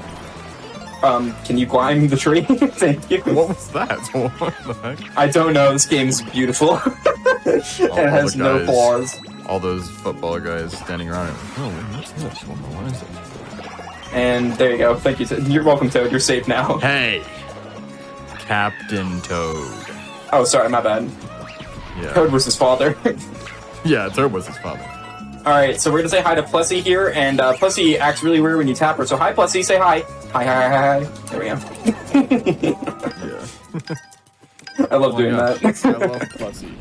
Can you climb the tree? Thank you. What was that? What the heck? I don't know. This game's beautiful. It has the no guys- flaws. All those football guys standing around it. Oh, what's this? What is this? And there you go. Thank you. You're welcome, Toad. You're safe now. Hey! Captain Toad. Oh, sorry, my bad. Yeah. Toad was his father. Yeah, Toad was his father. Alright, so we're gonna say hi to Plessy here, and Plessy acts really weird when you tap her, so hi Plessy, say hi. Hi, hi, hi, hi. There we go. Yeah. I love doing that. I love Plessy.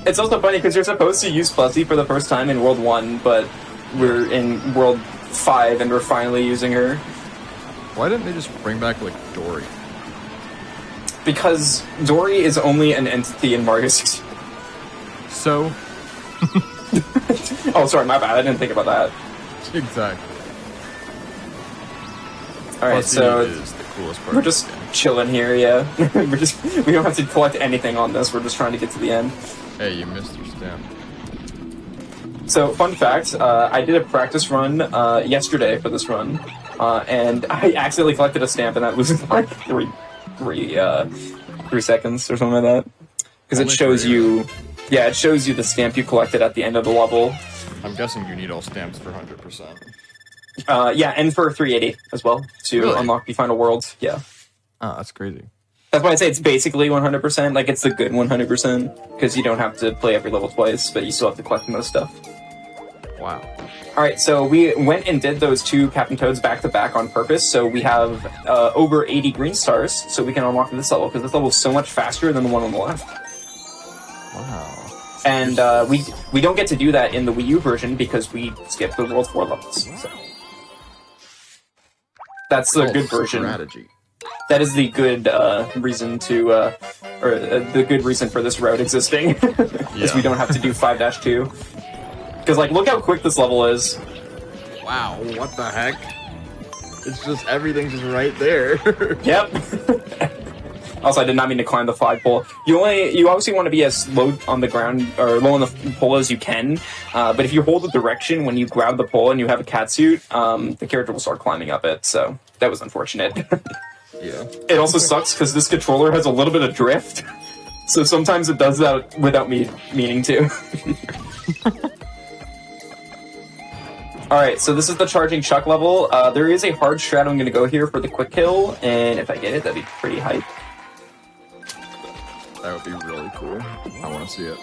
It's also funny because you're supposed to use Plessy for the first time in World 1, but we're in World 5 and we're finally using her. Why didn't they just bring back, like, Dory? Because Dory is only an entity in Mario 6. So? Oh, sorry, my bad. I didn't think about that. Exactly. Alright, Plessy so is the coolest part we're of just this game. chilling here, yeah. We don't have to collect anything on this, we're just trying to get to the end. Hey, you missed your stamp. So, fun fact, I did a practice run yesterday for this run, and I accidentally collected a stamp and that loses like three seconds or something like that. Because it Only shows 3, you, yeah, it shows you the stamp you collected at the end of the level. I'm guessing you need all stamps for 100%. Yeah, and for 380 as well, to Really? unlock the final world, yeah. Oh, that's crazy. That's why I say it's basically 100%, like it's the good 100%, because you don't have to play every level twice, but you still have to collect most stuff. Wow. Alright, so we went and did those 2 Captain Toads back to back on purpose, so we have over 80 green stars, so we can unlock this level, because this level is so much faster than the one on the left. Wow. And we don't get to do that in the Wii U version, because we skipped the World 4 levels. So. That's the good version. Strategy. That is the good reason to, the good reason for this route existing, is we don't have to do 5-2. Because, like, look how quick this level is. Wow, what the heck? It's just, everything's just right there. Yep. Also, I did not mean to climb the flagpole. You obviously want to be as low on the ground, or low on the pole as you can, but if you hold the direction when you grab the pole and you have a catsuit, the character will start climbing up it, so that was unfortunate. Yeah. It also sucks because this controller has a little bit of drift, so sometimes it does that without me meaning to. Alright, so this is the charging Chuck level. There is a hard strat I'm going to go here for the quick kill, and if I get it, that'd be pretty hype. That would be really cool. I want to see it.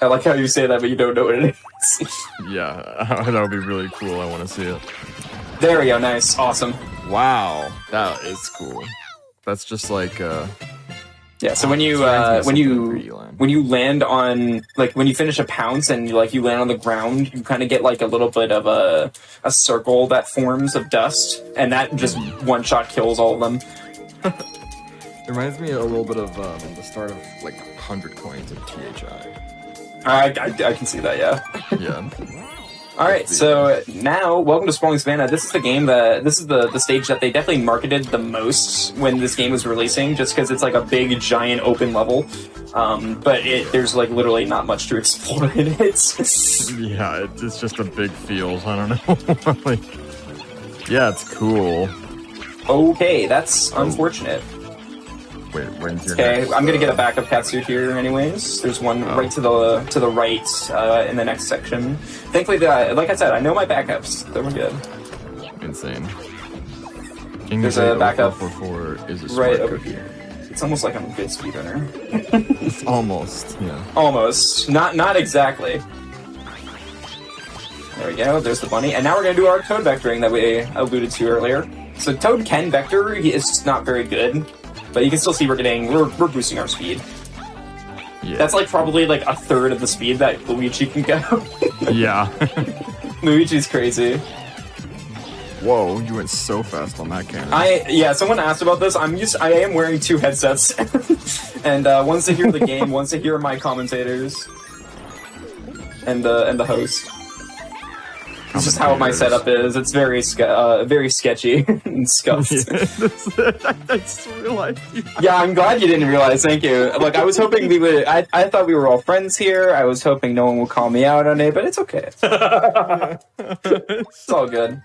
I like how you say that, but you don't know what it is. Yeah, that would be really cool. I want to see it. There we go, nice, awesome. Wow, that is cool. That's just like, Yeah, so when you land on, like, when you finish a pounce and you land on the ground, you kind of get like a little bit of a circle that forms of dust, and that just one-shot kills all of them. it reminds me a little bit of the start of like 100 coins of THI. I can see that, yeah. Yeah. Alright, so now, welcome to Sprawling Savannah. This is the game this is the stage that they definitely marketed the most when this game was releasing, just because it's like a big, giant, open level. but there's like literally not much to explore in it. Yeah, it's just a big field. I don't know. Like, yeah, it's cool. Okay, that's unfortunate. Wait, when's your Okay, next, I'm gonna get a backup Katsu here anyways. There's one right to the right in the next section. Thankfully, like I said, I know my backups. They were good. Insane. There's a backup KingJO444 is a smart right over cookie. here. It's almost like I'm a good speedrunner. Almost, yeah. Almost. Not exactly. There we go, there's the bunny. And now we're gonna do our Toad vectoring that we alluded to earlier. So Toad can vector, he is just not very good. But you can still see we're boosting our speed. Yeah. That's like probably like a third of the speed that Luigi can go. Yeah. Luigi's crazy. Whoa, you went so fast on that cannon. Yeah, someone asked about this. I am wearing two headsets. And one's to hear the game, one's to hear my commentators. And the host. It's just how my setup is. It's very sketchy and scuffed. I just realized. Yeah, I'm glad you didn't realize. Thank you. Look, I was hoping we would. I thought we were all friends here. I was hoping no one would call me out on it, but it's okay. It's all good.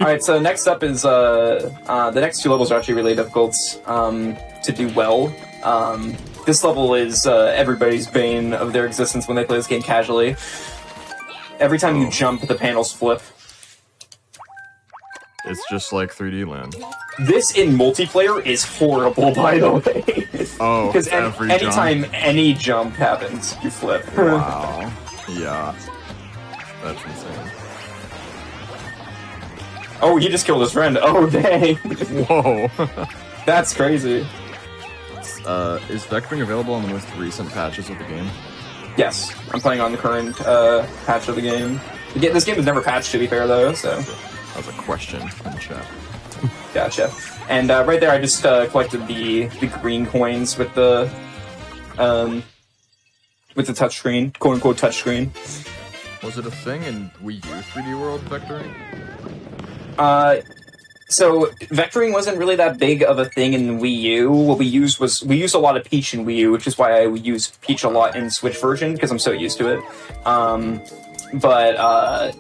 All right. So next up is the next two levels are actually really difficult to do well. This level is everybody's bane of their existence when they play this game casually. Every time you jump, the panels flip. It's just like 3D Land. This in multiplayer is horrible, by the way. Oh, because anytime jump. any jump happens, you flip. Wow. Yeah. That's insane. Oh, he just killed his friend. Oh, dang. Whoa. That's crazy. Is vectoring available on the most recent patches of the game? Yes, I'm playing on the current patch of the game. This game was never patched, to be fair, though, so... That was a question in the chat. Gotcha. And right there, I just collected the green coins with the touchscreen, quote-unquote touchscreen. Was it a thing in Wii U 3D World vectoring? So vectoring wasn't really that big of a thing in Wii U. What we used a lot of Peach in Wii U, which is why I would use Peach a lot in Switch version because I'm so used to it. But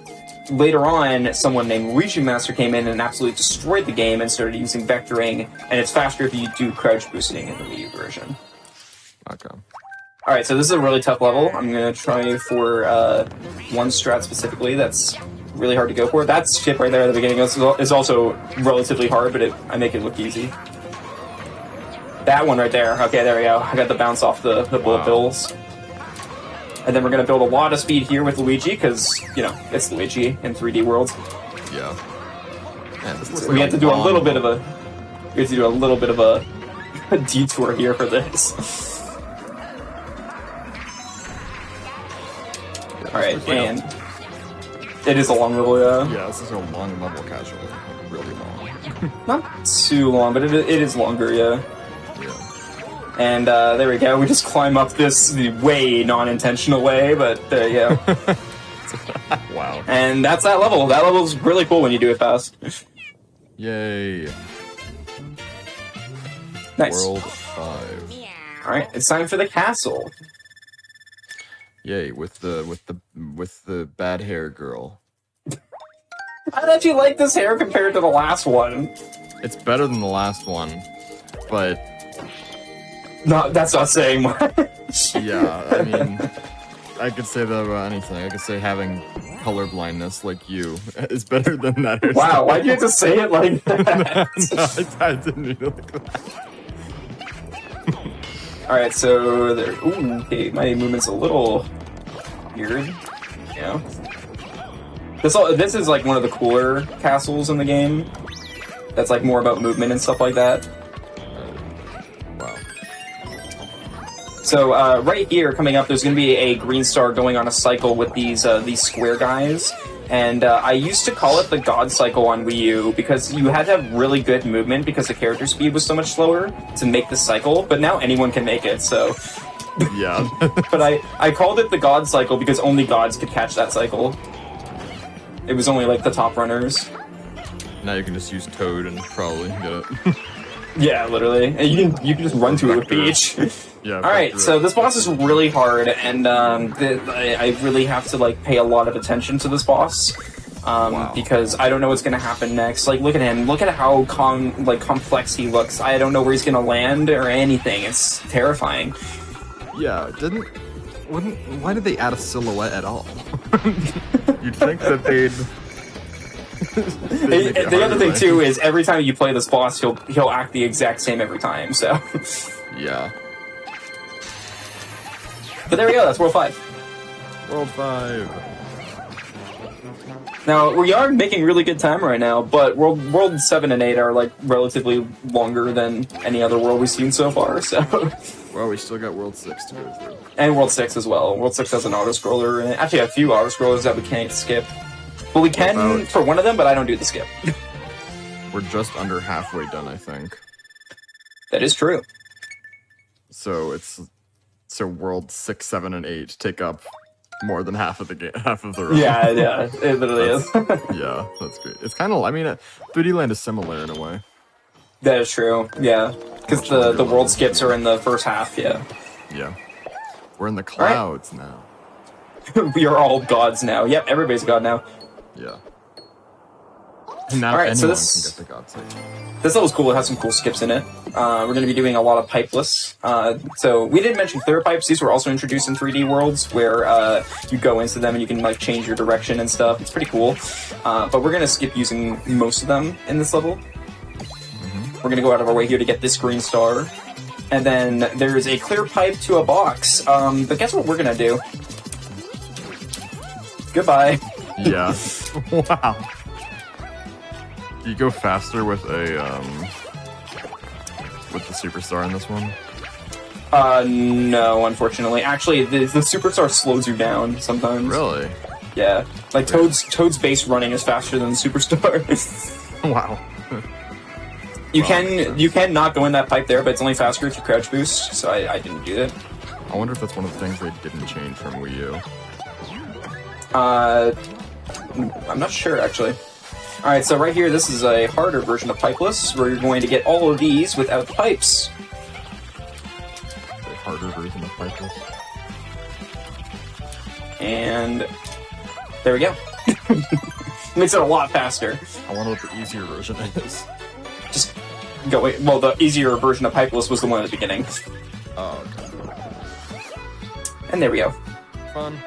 later on, someone named Luigi Master came in and absolutely destroyed the game and started using vectoring, and it's faster if you do crouch boosting in the Wii U version. Okay. All right, so this is a really tough level. I'm gonna try for one strat specifically that's really hard to go for. That ship right there at the beginning is also relatively hard, but I make it look easy. That one right there. Okay, there we go. I got the bounce off the bullet bills. And then we're going to build a lot of speed here with Luigi, because, you know, it's Luigi in 3D World. Yeah. Man, this looks So like we have to do a little bit of a detour here for this. Alright, and it is a long level, yeah. Yeah, this is a long level casual. Really long. Not too long, but it is longer, yeah. Yeah. And there we go. We just climb up this way non-intentional way, but there you go. Wow. And that's that level. That level's really cool when you do it fast. Yay. Nice. World 5. All right, it's time for the castle. Yay, with the bad hair girl. How did you like this hair compared to the last one? It's better than the last one, but No, that's not saying much. yeah, I mean, I could say that about anything. I could say having color blindness like you is better than that hairstyle. Wow, why'd you have to say it like that? No, I didn't mean it like that. Alright, so there. Ooh, okay, my movement's a little weird. Yeah. This is like one of the cooler castles in the game. That's like more about movement and stuff like that. Wow. So right here, coming up, there's going to be a green star going on a cycle with these square guys. And I used to call it the God Cycle on Wii U because you had to have really good movement because the character speed was so much slower to make the cycle, but now anyone can make it, so... Yeah. But I called it the God Cycle because only gods could catch that cycle. It was only, like, the top runners. Now you can just use Toad and probably get it. Yeah, literally. And you can just run to it with Peach. Yeah. All right, so this boss is really hard, and I really have to like pay a lot of attention to this boss. Because I don't know what's gonna happen next. Like, look at him. Look at how complex he looks. I don't know where he's gonna land or anything. It's terrifying. Yeah, why did they add a silhouette at all? You'd think that they'd... The other thing too is every time you play this boss, he'll act the exact same every time. So yeah. But there we go. That's World 5. World 5. Now we are making really good time right now, but World 7 and 8 are like relatively longer than any other world we've seen so far. So. Well, we still got World 6 to go through. And World 6 as well. World 6 has an auto-scroller, and actually a few auto-scrollers that we can't skip. Well, we can for one of them, but I don't do the skip. We're just under halfway done, I think. That is true. So World 6, 7, and 8 take up more than half of the run. Yeah, it literally is. Yeah, that's great. It's kind of, I mean, 3D Land is similar in a way. That is true. Yeah, because the world skips are in the first half. Yeah. Yeah. We're in the clouds now. We are all gods now. Yep, everybody's a god now. Yeah. And now anyone can get the god title. This level's cool. It has some cool skips in it. We're going to be doing a lot of pipeless. So we didn't mention clear pipes. These were also introduced in 3D worlds where you go into them and you can like change your direction and stuff. It's pretty cool. But we're going to skip using most of them in this level. We're going to go out of our way here to get this green star. And then there's a clear pipe to a box. But guess what we're going to do? Goodbye. Yeah. Wow. You go faster with a with the superstar in this one? No, unfortunately. Actually, the superstar slows you down sometimes. Really? Yeah. Like Toad's base running is faster than the superstar. Wow. You can not go in that pipe there, but it's only faster if you crouch boost, so I didn't do that. I wonder if that's one of the things they didn't change from Wii U. I'm not sure, actually. Alright, so right here, this is a harder version of Pipeless, where you're going to get all of these without the pipes. A harder version of Pipeless? And there we go. Makes it a lot faster. I wonder what the easier version is. Just go wait. Well, the easier version of Pipeless was the one at the beginning. Oh, okay. And there we go. Fun.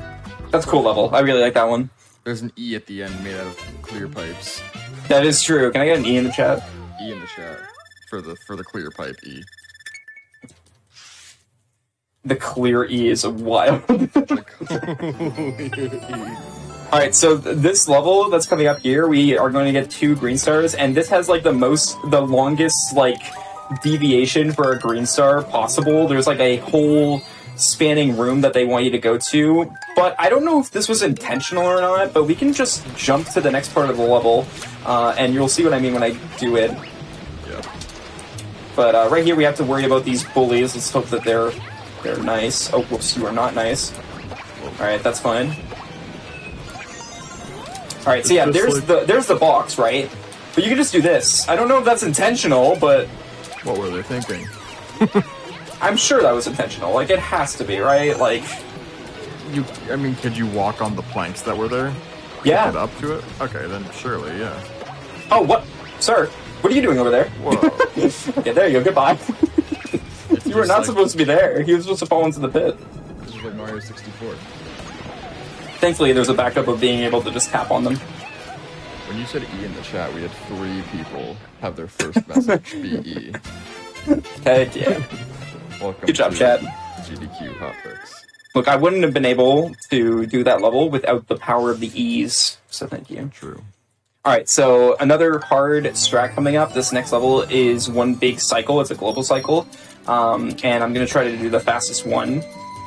That's a cool level. I really like that one. There's an E at the end made out of clear pipes. That is true. Can I get an E in the chat? E in the chat. For the clear pipe E. The clear E is wild. Alright, so this level that's coming up here, we are going to get 2 green stars, and this has like the longest like deviation for a green star possible. There's like a whole spanning room that they want you to go to, but I don't know if this was intentional or not, but we can just jump to the next part of the level, and you'll see what I mean when I do it. Yeah. But right here we have to worry about these bullies. Let's hope that they're nice. Oh, whoops, you are not nice. Alright, that's fine. Alright, so yeah, there's the box, right? But you can just do this. I don't know if that's intentional, but... What were they thinking? I'm sure that was intentional. Like, it has to be, right? Like... I mean, could you walk on the planks that were there? Yeah. Get up to it? Okay, then surely, yeah. Oh, what? Sir, what are you doing over there? Whoa. Okay, there you go. Goodbye. You were not supposed to be there. He was supposed to fall into the pit. This is like Mario 64. Thankfully, there's a backup of being able to just tap on them. When you said E in the chat, we had 3 people have their first message be E. Heck yeah. Welcome Good job, to chat. GDQ Hotfix. Look, I wouldn't have been able to do that level without the power of the E's, so thank you. True. Alright, so another hard strat coming up. This next level is one big cycle. It's a global cycle. And I'm going to try to do the fastest one,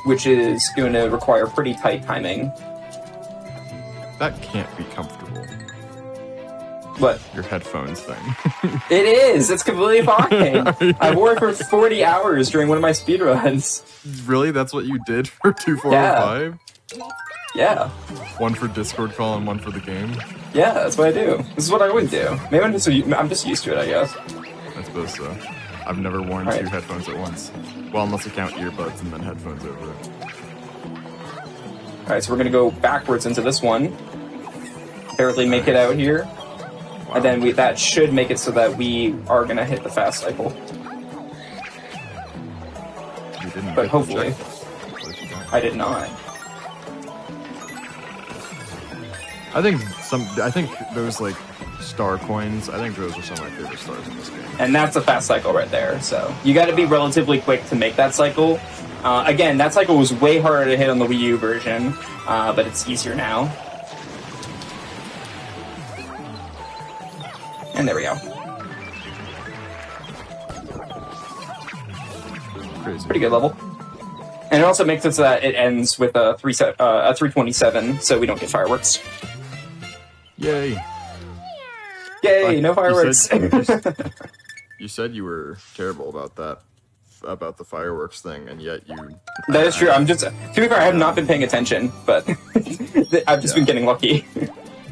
which is going to require pretty tight timing. That can't be comfortable. What? Your headphones thing. It is! It's completely fine! I wore it for 40 hours during one of my speedruns. Really? That's what you did for 2405? Yeah. One for Discord call and one for the game? Yeah, that's what I do. This is what I would do. Maybe I'm just used to it, I guess. I suppose so. I've never worn All right. 2 headphones at once. Well, unless you count earbuds and then headphones over it. Alright, so we're gonna go backwards into this one. Barely make it out here. Wow. And then that should make it so that we are gonna hit the fast cycle. You didn't But make the hopefully. checkpoint. What did you got? I did not. I think those like star coins, I think those are some of my favorite stars in this game. And that's a fast cycle right there. So you gotta be relatively quick to make that cycle. Again, that cycle was way harder to hit on the Wii U version, but it's easier now. And there we go. Crazy. Pretty good level. And it also makes it so that it ends with a 327, so we don't get fireworks. Yay! Yay, no fireworks! You said you were terrible about that, about the fireworks thing, and yet you... That is true. I'm just... To be fair, I have not been paying attention, but I've just been getting lucky.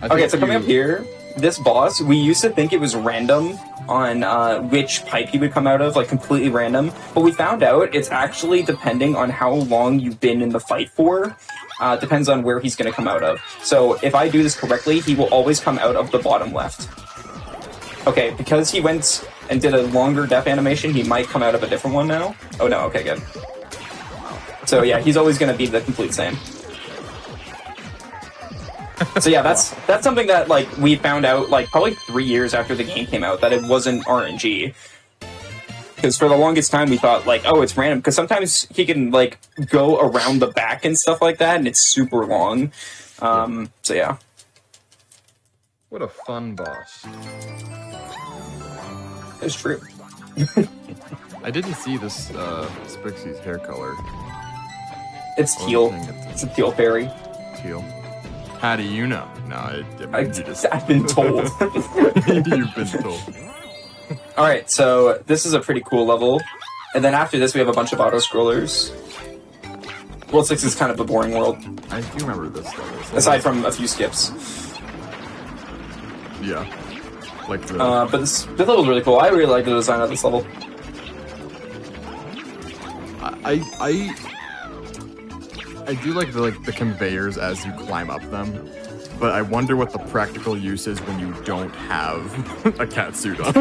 Okay, so coming up here, this boss, we used to think it was random on which pipe he would come out of, like completely random. But we found out it's actually depending on how long you've been in the fight for. Depends on where he's going to come out of. So if I do this correctly, he will always come out of the bottom left. Okay, because he went and did a longer death animation, he might come out of a different one now. Oh no, okay, good. So yeah, he's always going to be the complete same. So yeah, that's something that like we found out like probably 3 years after the game came out that it wasn't RNG. Because for the longest time we thought like, oh, it's random. Because sometimes he can like go around the back and stuff like that, and it's super long. So yeah. What a fun boss. It's true. I didn't see this Spixie's hair color. It's teal. It's a teal fairy. Teal. How do you know? No, I've been told. You've been told. Alright, so this is a pretty cool level. And then after this we have a bunch of auto-scrollers. World 6 is kind of a boring world. I do remember this level. Aside from a few skips. Yeah. Like the... But this level's really cool. I really like the design of this level. I do like the conveyors as you climb up them, but I wonder what the practical use is when you don't have a cat suit on.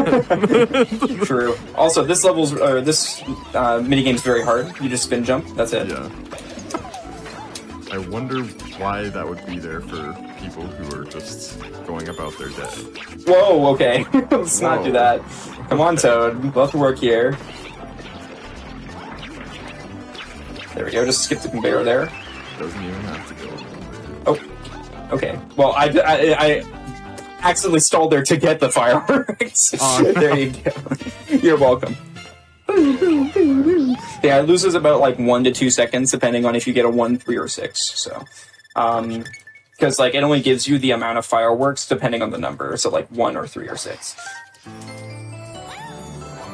True. Also, this minigame's very hard. You just spin jump. That's it. Yeah. I wonder why that would be there for people who are just going about their day. Whoa. Okay. Let's not do that. Come on, Toad. We'd love to work here. There we go. Just skip the conveyor there. Doesn't even have to go. Oh. Okay. Well, I accidentally stalled there to get the fireworks. There you go. You're welcome. Yeah, it loses about like 1 to 2 seconds depending on if you get a 1, 3, or 6. So, because like it only gives you the amount of fireworks depending on the number. So like 1 or 3 or 6.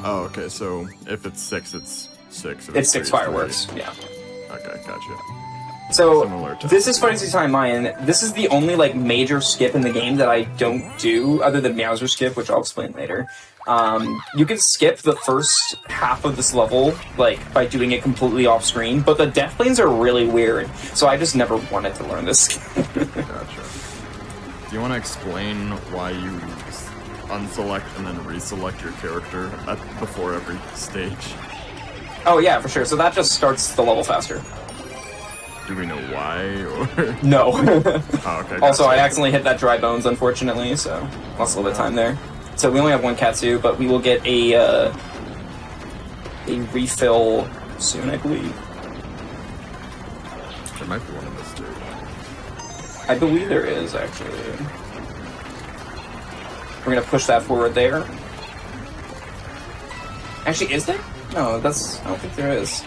Oh, okay. So if it's 6, it's 6. If It's 6 3, fireworks. 3. Yeah. Okay, gotcha. So Similar to- this is Funny Time Mine. This is the only like major skip in the game that I don't do, other than Meowser skip, which I'll explain later. You can skip the first half of this level, like by doing it completely off screen, but the death lanes are really weird, so I just never wanted to learn this. Gotcha. Do you want to explain why you unselect and then reselect your character before every stage? Oh yeah, for sure. So that just starts the level faster. Do we know why, or...? No. Oh, okay. Also, I gotcha. accidentally hit that dry bones, unfortunately, so lost a little bit of time there. So we only have 1 Katsu, but we will get a refill soon, I believe. There might be one of this too. I believe there is, actually. We're gonna push that forward there. Actually, is there? No, I don't think there is.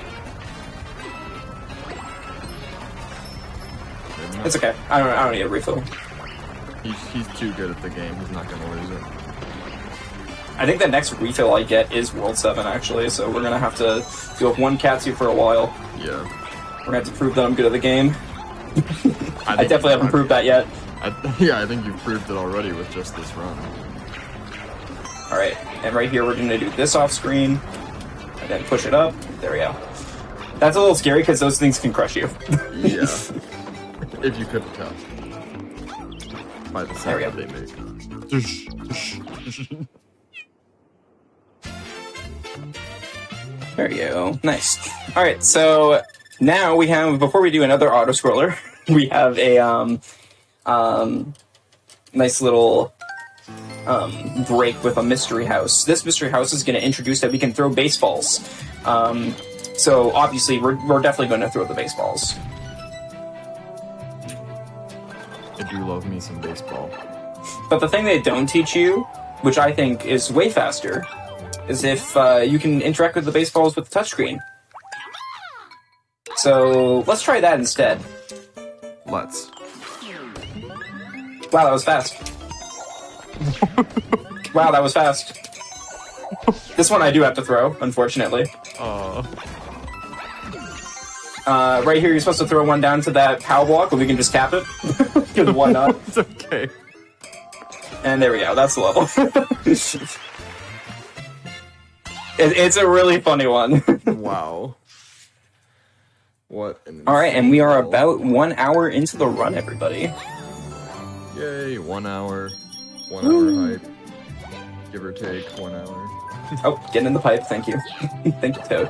Maybe not. It's okay. I don't need a refill. He's too good at the game. He's not gonna lose it. I think the next refill I get is World 7, actually, so we're gonna have to do up 1 Katsu for a while. Yeah. We're gonna have to prove that I'm good at the game. I think definitely haven't proved that yet. Yeah, I think you've proved it already with just this run. All right, and right here we're going to do this off screen, and then push it up. There we go. That's a little scary because those things can crush you. Yeah. If you couldn't tell. By the sound that they make. There you go. Nice. All right, so now we have, before we do another auto scroller, we have a nice little break with a mystery house. This mystery house is going to introduce that we can throw baseballs. So obviously we're definitely going to throw the baseballs. I do love me some baseball. But the thing they don't teach you, which I think is way faster, is if you can interact with the baseballs with the touchscreen. So let's try that instead. Let's. Wow, that was fast. Wow, that was fast. This one I do have to throw, unfortunately. Right here, you're supposed to throw one down to that POW block, but we can just tap it. Because why not? It's okay. And there we go, that's the level. It's a really funny one. Wow. What an Alright, and we are about 1 hour into the run, everybody. Yay, 1 hour. 1 hour hype. Give or take 1 hour. Oh, get in the pipe, thank you. Thank you, Toad.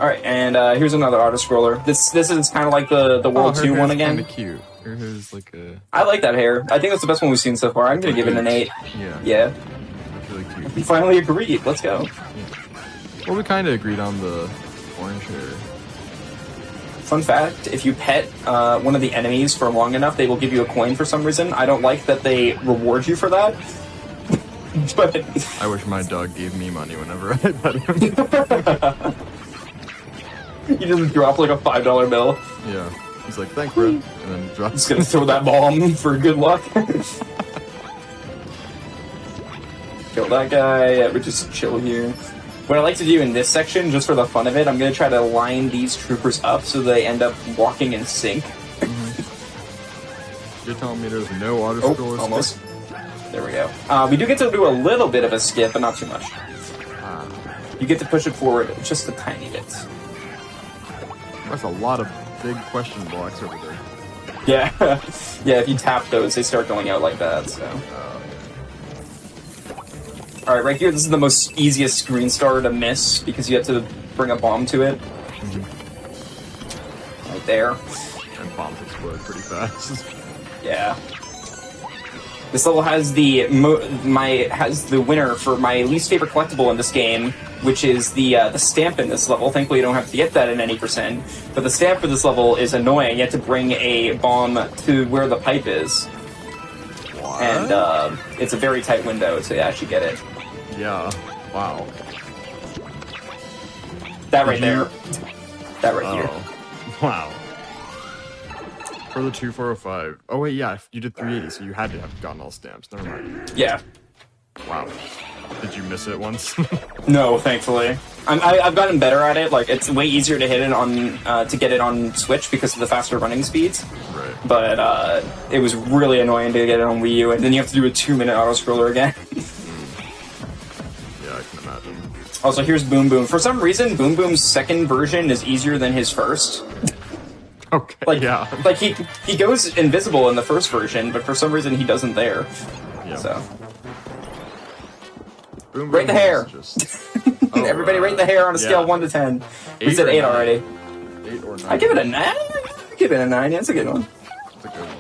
Alright, and here's another auto-scroller. This is kind of like the World 2 one again. Kinda cute. Her hair's like a... I like that hair. I think that's the best one we've seen so far. I'm gonna give it an 8. Yeah. Yeah. It's really cute. We finally agreed. Let's go. Well, we kind of agreed on the orange hair. Fun fact, if you pet one of the enemies for long enough, they will give you a coin for some reason. I don't like that they reward you for that. But I wish my dog gave me money whenever I pet him. You just drop like a $5 bill. Yeah. He's like, thanks, bro. And then drops. Just gonna throw that bomb for good luck. Kill that guy. Yeah, we just chill here. What I like to do in this section, just for the fun of it, I'm going to try to line these troopers up so they end up walking in sync. You're telling me there's no auto-scroller skip? Almost. There we go. We do get to do a little bit of a skip, but not too much. You get to push it forward just a tiny bit. That's a lot of big question blocks over there. Yeah. Yeah, if you tap those, they start going out like that, so... Alright, right here, this is the most easiest screen star to miss, because you have to bring a bomb to it. Right there. And bombs explode pretty fast. Yeah. This level has the winner for my least favorite collectible in this game, which is the stamp in this level. Thankfully, you don't have to get that in any %. But the stamp for this level is annoying. You have to bring a bomb to where the pipe is. What? And it's a very tight window to actually get it. Yeah. Wow. That right there. That right here. Wow. For the 2405. Oh wait, yeah, you did 380, so you had to have gotten all stamps. Never mind. Yeah. Wow. Did you miss it once? No, thankfully. I've gotten better at it. Like, it's way easier to hit it on to get it on Switch because of the faster running speeds. Right. But it was really annoying to get it on Wii U, and then you have to do a 2-minute auto scroller again. Yeah, I can imagine. Also, here's Boom Boom. For some reason, Boom Boom's second version is easier than his first. Okay. Like, yeah. Like he goes invisible in the first version, but for some reason he doesn't there. Yeah. So. Boom, Rate the hair. Just... Everybody rate the hair on a scale of 1 to 10. We said 8 already. 8 or 9. I give it a 9. I give it a 9. Yeah, it's a good one. It's a good one.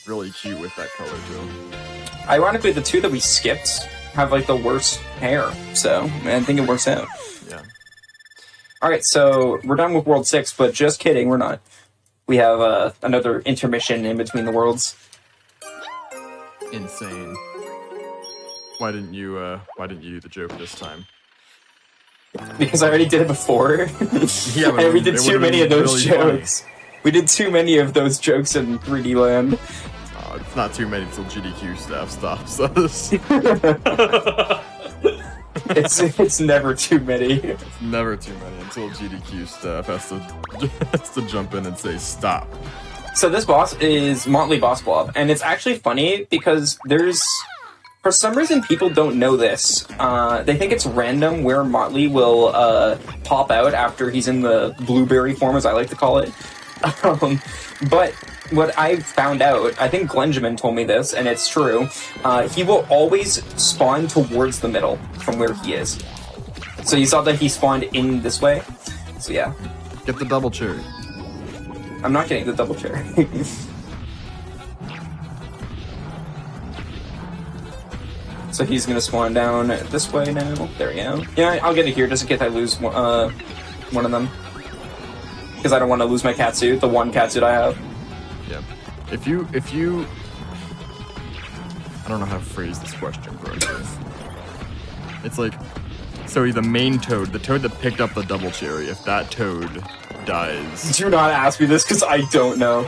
Really cute with that color too. Ironically, the two that we skipped have like the worst hair, so I think it works out. Yeah. Alright, so we're done with World 6, but just kidding, we're not. We have another intermission in between the worlds. Insane. Why didn't you do the joke this time? Because I already did it before. Yeah, but and we did too many of those really jokes. We did too many of those jokes in 3D Land. It's not too many until GDQ staff stops us. It's never too many. It's never too many until GDQ staff has to jump in and say stop. So this boss is Motley Boss Blob, and it's actually funny because for some reason, people don't know this. They think it's random where Motley will pop out after he's in the blueberry form, as I like to call it. But what I found out, I think Glenjamin told me this, and it's true, he will always spawn towards the middle from where he is. So you saw that he spawned in this way. So yeah. Get the double cherry. I'm not getting the double cherry. So he's gonna spawn down this way now. There we go. Yeah, I'll get it here just in case I lose one of them. Because I don't want to lose my catsuit, the one catsuit I have. Yeah. If you... I don't know how to phrase this question correctly. It's like... So the main toad, the toad that picked up the double cherry, if that toad dies... Do not ask me this, because I don't know.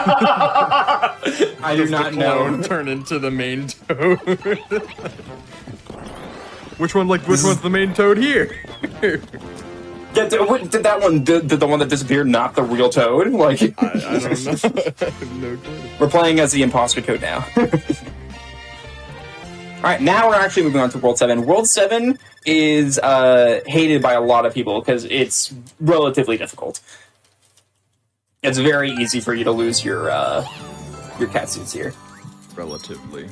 I do not know. Turn into the main toad. Which one's the main toad here? Yeah, did that one? Did the one that disappeared not the real toad? Like, I don't know. I have no clue. We're playing as the imposter toad now. All right, now we're actually moving on to World 7. World 7 is hated by a lot of people because it's relatively difficult. It's very easy for you to lose your catsuits here. Relatively.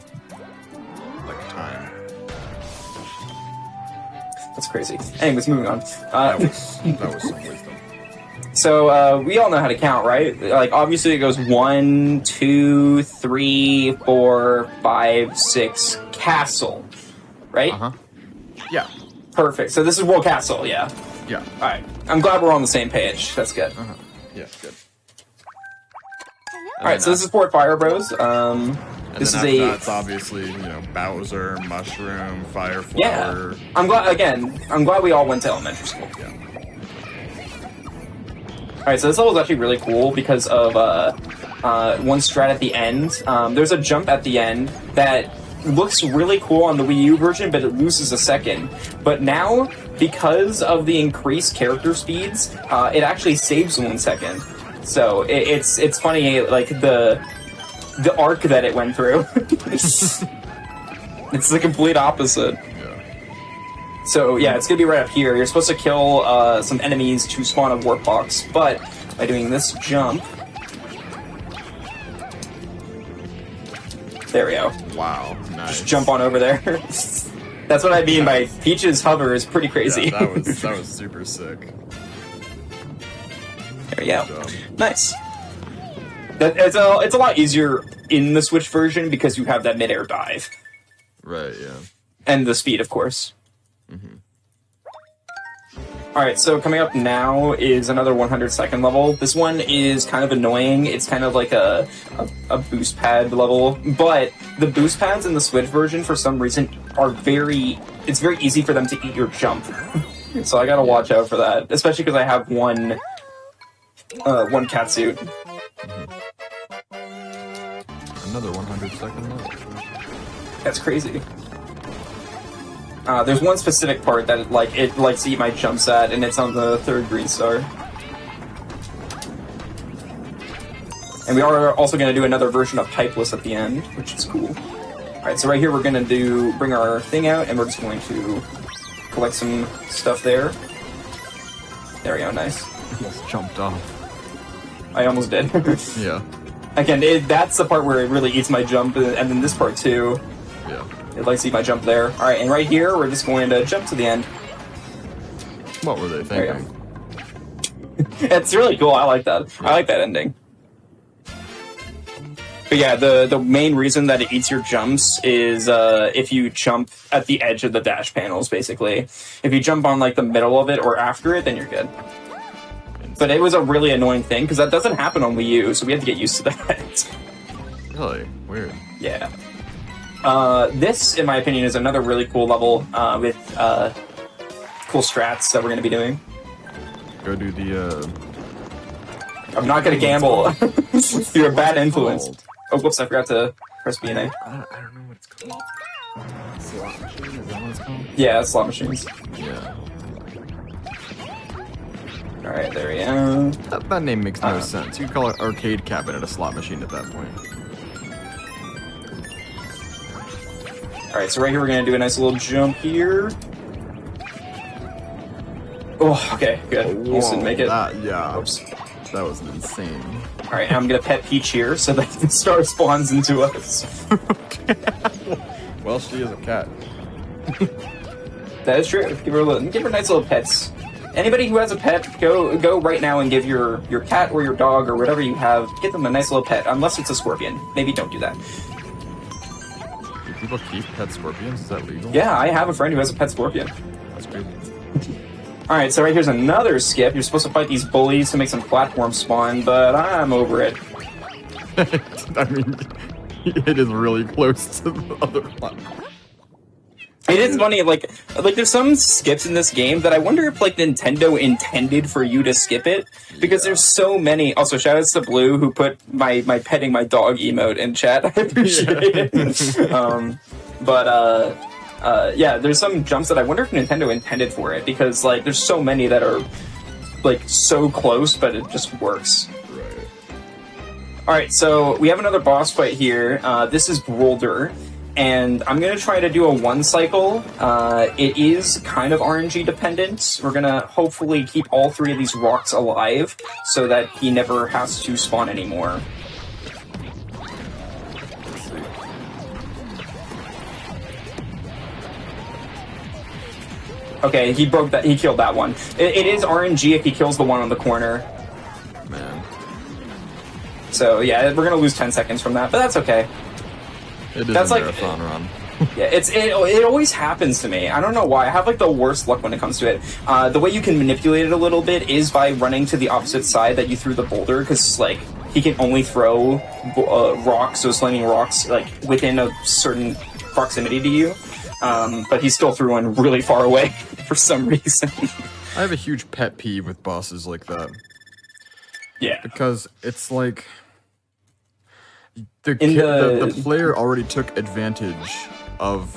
Like time. That's crazy. Anyways, moving on. That was some wisdom. So we all know how to count, right? Like obviously it goes 1, 2, 3, 4, 5, 6, castle, right? Uh-huh. Yeah. Perfect. So this is World Castle, yeah. Yeah. All right. I'm glad we're on the same page. That's good. Uh-huh. Yeah, good. All right, so this is Port Fire Bros. This is that's obviously, Bowser, Mushroom, Fireflower. Yeah. I'm glad we all went to elementary school. Yeah. All right, so this level is actually really cool because of one strat at the end. There's a jump at the end that looks really cool on the Wii U version, but it loses a second. But now, because of the increased character speeds, it actually saves 1 second. So it's funny, like the arc that it went through. It's the complete opposite. Yeah. So yeah, it's gonna be right up here. You're supposed to kill some enemies to spawn a warp box, but by doing this jump, there we go. Wow, nice. Just jump on over there. That's what I mean by Peach's hover is pretty crazy. Yeah, that was super sick. There we go. Nice. It's a lot easier in the Switch version because you have that mid-air dive. Right, yeah. And the speed, of course. Mm-hmm. Alright, so coming up now is another 100-second level. This one is kind of annoying. It's kind of like a boost pad level. But the boost pads in the Switch version, for some reason, it's very easy for them to eat your jump. So I gotta watch out for that. Especially because I have one catsuit. Mm-hmm. Another 100-second level. That's crazy. There's one specific part that it likes to eat my jumps at, and it's on the 3rd green star. And we are also going to do another version of Pipeless at the end, which is cool. Alright, so right here we're going to bring our thing out, and we're just going to collect some stuff there. There we go, nice. Almost jumped off. I almost did. Yeah. Again, that's the part where it really eats my jump, and then this part too. Yeah. It likes to eat my jump there. Alright, and right here, we're just going to jump to the end. What were they thinking? It's really cool, I like that. I like that ending. But yeah, the main reason that it eats your jumps is if you jump at the edge of the dash panels, basically. If you jump on like the middle of it or after it, then you're good. But it was a really annoying thing, because that doesn't happen on Wii U, so we had to get used to that. Really? Weird. Yeah. This, in my opinion, is another really cool level with cool strats that we're going to be doing. Go do the, I'm not going to gamble. You're a bad influence. Called? Oh, whoops, I forgot to press B&A. I don't know what it's called. Slot machine? Is that what it's called? Yeah, slot machines. Yeah. All right, there we go. That name makes no sense. You could call it arcade cabinet a slot machine at that point. All right, so right here we're gonna do a nice little jump here. Oh, okay, good. Almost didn't make it. Yeah. Oops. That was insane. All right, I'm gonna pet Peach here so that the star spawns into us. Well, she is a cat. That is true. Give her nice little pets. Anybody who has a pet, go right now and give your cat or your dog or whatever you have, give them a nice little pet. Unless it's a scorpion, maybe don't do that. Do people keep pet scorpions? Is that legal? Yeah, I have a friend who has a pet scorpion. That's good. All right, so right here's another skip. You're supposed to fight these bullies to make some platforms spawn, but I'm over it. I mean, it is really close to the other platform. It is funny, like there's some skips in this game that I wonder if like Nintendo intended for you to skip it, because there's so many. Also, shout outs to Blue who put my petting my dog emote in chat. I appreciate it. Yeah, there's some jumps that I wonder if Nintendo intended for it, because like there's so many that are like so close, but it just works. Right. All right, so we have another boss fight here. This is Boulder. And I'm going to try to do a one cycle. It is kind of RNG dependent. We're going to hopefully keep all three of these rocks alive so that he never has to spawn anymore. Let's see. Okay, he broke that. He killed that one. It is RNG if he kills the one on the corner. Man. So yeah, we're going to lose 10 seconds from that, but that's okay. It is That's a like marathon run. Yeah, it always happens to me. I don't know why. I have like the worst luck when it comes to it. The way you can manipulate it a little bit is by running to the opposite side that you threw the boulder, because like he can only throw rocks, those flaming rocks, like within a certain proximity to you. But he still threw one really far away for some reason. I have a huge pet peeve with bosses like that. Yeah. Because it's like the player already took advantage of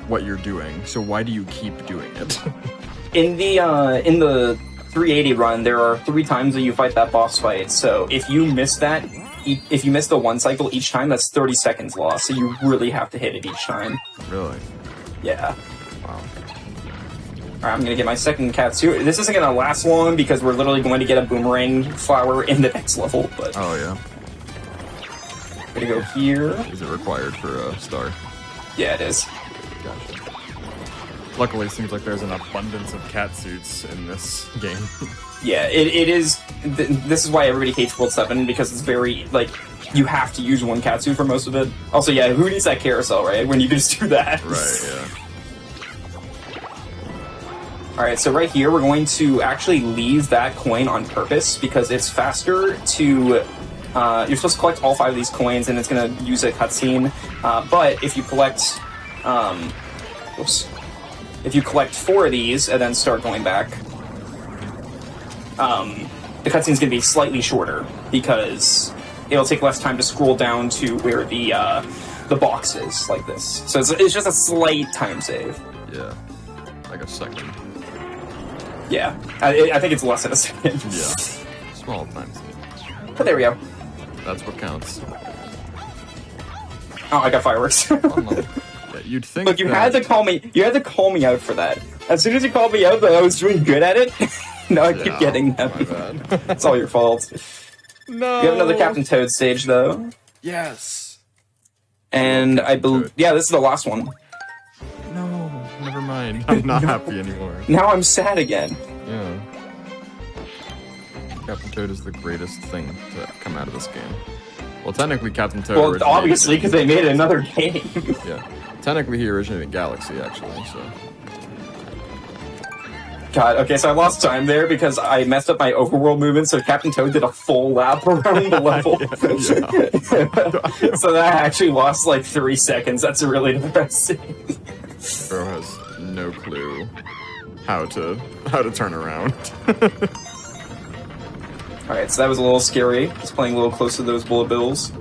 what you're doing, so why do you keep doing it? In the 380 run, there are 3 times that you fight that boss fight. So if you miss that, if you miss the one cycle each time, that's 30 seconds lost. So you really have to hit it each time. Really? Yeah. Wow. Alright, I'm gonna get my second Katsu. This isn't gonna last long because we're literally going to get a boomerang flower in the next level, but Oh, yeah. gonna go here. Is it required for a star? Yeah, it is. Gotcha. Luckily, it seems like there's an abundance of cat suits in this game. Yeah, it is. This is why everybody hates World 7, because it's very, like, you have to use one Katsu for most of it. Also, yeah, who needs that carousel, right? When you can just do that. Right, yeah. Alright, so right here, we're going to actually leave that coin on purpose, because it's faster to... you're supposed to collect all 5 of these coins, and it's going to use a cutscene. But if you collect... Oops. If you collect 4 of these, and then start going back... the cutscene's going to be slightly shorter, because it'll take less time to scroll down to where the box is, like this. So it's just a slight time save. Yeah. Like a second. Yeah. I think it's less than a second. Yeah. Small time save. But there we go. That's what counts. Oh, I got fireworks. Oh, no. Yeah, you'd think Look, you that... had to call me. You had to call me out for that. As soon as you called me out that I was doing good at it, now I keep getting them. My bad. It's all your fault. No. We have another Captain Toad stage though, Yes. and I believe this is the last one. No, never mind. I'm not happy anymore. Now I'm sad again. Yeah. Captain Toad is the greatest thing to come out of this game. Well, technically, Captain Toad. Well, originated obviously, in- because they made another game. Yeah. Technically, he originated in Galaxy, actually. So. God, okay, so I lost time there because I messed up my overworld movement, so Captain Toad did a full lap around the level. So that I actually lost like 3 seconds. That's really depressing. Bro has no clue how to turn around. Alright, so that was a little scary, just playing a little close to those bullet bills.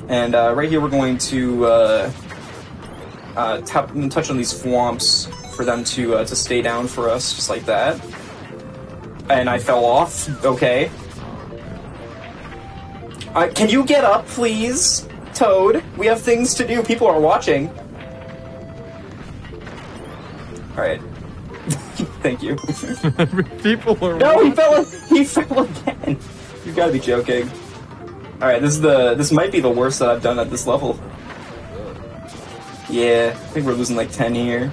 And right here we're going to touch on these swamps for them to stay down for us, just like that. And I fell off. Okay. Can you get up, please? Toad, we have things to do. People are watching. Alright. Thank you. People are. No, he fell again. You gotta be joking. Alright, this might be the worst that I've done at this level. Yeah, I think we're losing like 10 here.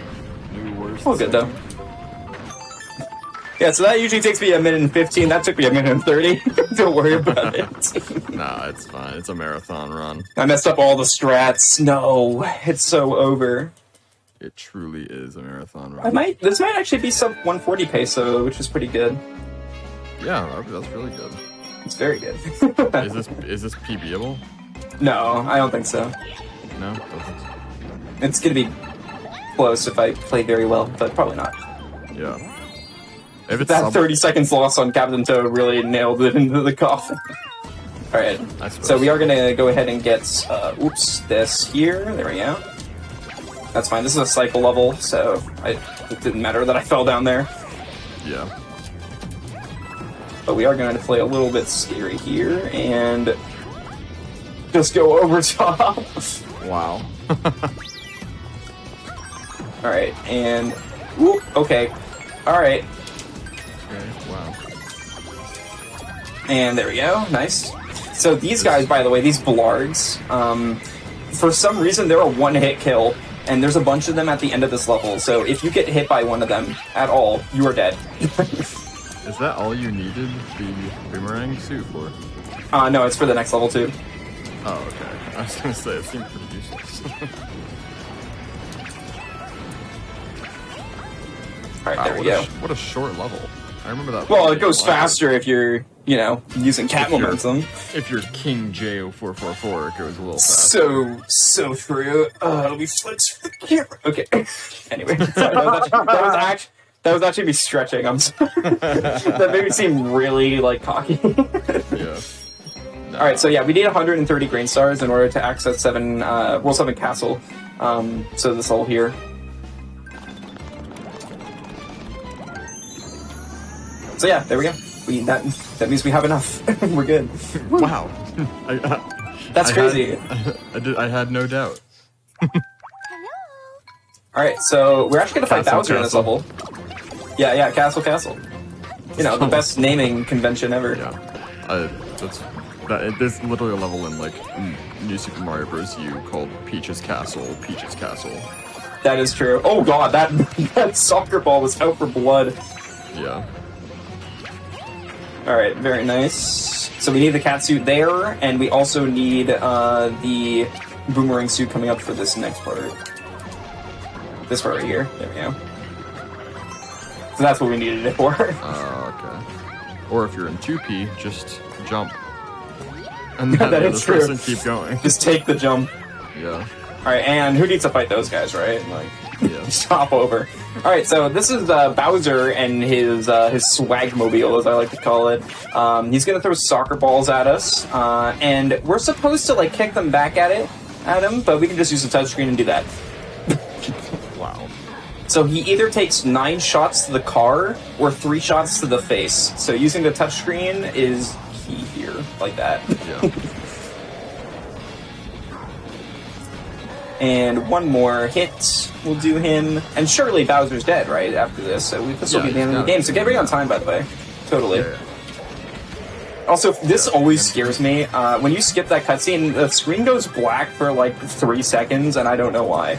New worst. All good though. Yeah, so that usually takes me a minute and 15. That took me a minute and 30. Don't worry about it. Nah, it's fine. It's a marathon run. I messed up all the strats. No, it's so over. It truly is a marathon run. This might actually be sub 140 peso, which is pretty good. Yeah, that's really good. It's very good. Is this PBable? No, I don't think so. No, doesn't. It's gonna be close if I play very well, but probably not. Yeah. If it's That 30 seconds loss on Captain Toad really nailed it into the coffin. Alright, so we are gonna go ahead and get, this here. There we go. That's fine, this is a cycle level, so it didn't matter that I fell down there. Yeah. But we are going to play a little bit scary here, and just go over top. Wow. Alright, and... Ooh, okay. Alright. Okay, wow. And there we go, nice. So these guys, by the way, these blargs, for some reason they're a one-hit kill, and there's a bunch of them at the end of this level, so if you get hit by one of them at all, you are dead. Is that all you needed the boomerang suit for? No, it's for the next level too. Oh, okay. I was gonna say, it seemed pretty useless. Alright, there we go. What a short level. I remember that. Well, it goes faster if you're, using cat momentum. If you're KingJO444, it goes a little faster. So true. Let me flex for the camera. Okay. Anyway, sorry, that was actually me stretching. I'm sorry. That made me seem really cocky. Yeah. No. All right, so yeah, we need 130 grain stars in order to access World 7 Castle. So this level here. So yeah, there we go. That means we have enough. We're good. Wow. That's crazy. I had no doubt. Alright, so we're actually gonna fight Bowser in this Castle. level. Yeah, Castle. The best naming convention ever. Yeah. There's literally a level in New Super Mario Bros. U called Peach's Castle. That is true. Oh god, that soccer ball was out for blood. Yeah. Alright, very nice. So we need the cat suit there, and we also need the boomerang suit coming up for this next part. This part right here. There we go. So that's what we needed it for. Okay. Or if you're in 2P, just jump. And then that the is person true. keep going. Just take the jump. Yeah. Alright, and who needs to fight those guys, right? Yeah. Just hop over. Alright, so this is Bowser and his swagmobile, as I like to call it. He's gonna throw soccer balls at us, and we're supposed to kick them back at him, but we can just use the touchscreen and do that. Wow. So he either takes 9 shots to the car or 3 shots to the face. So using the touchscreen is key here, like that. Yeah. And one more hit will do him. And surely Bowser's dead, right, after this. So this will be the end of the game. So get ready on time, by the way. Totally. Yeah. Also, this always scares me. When you skip that cutscene, the screen goes black for 3 seconds, and I don't know why.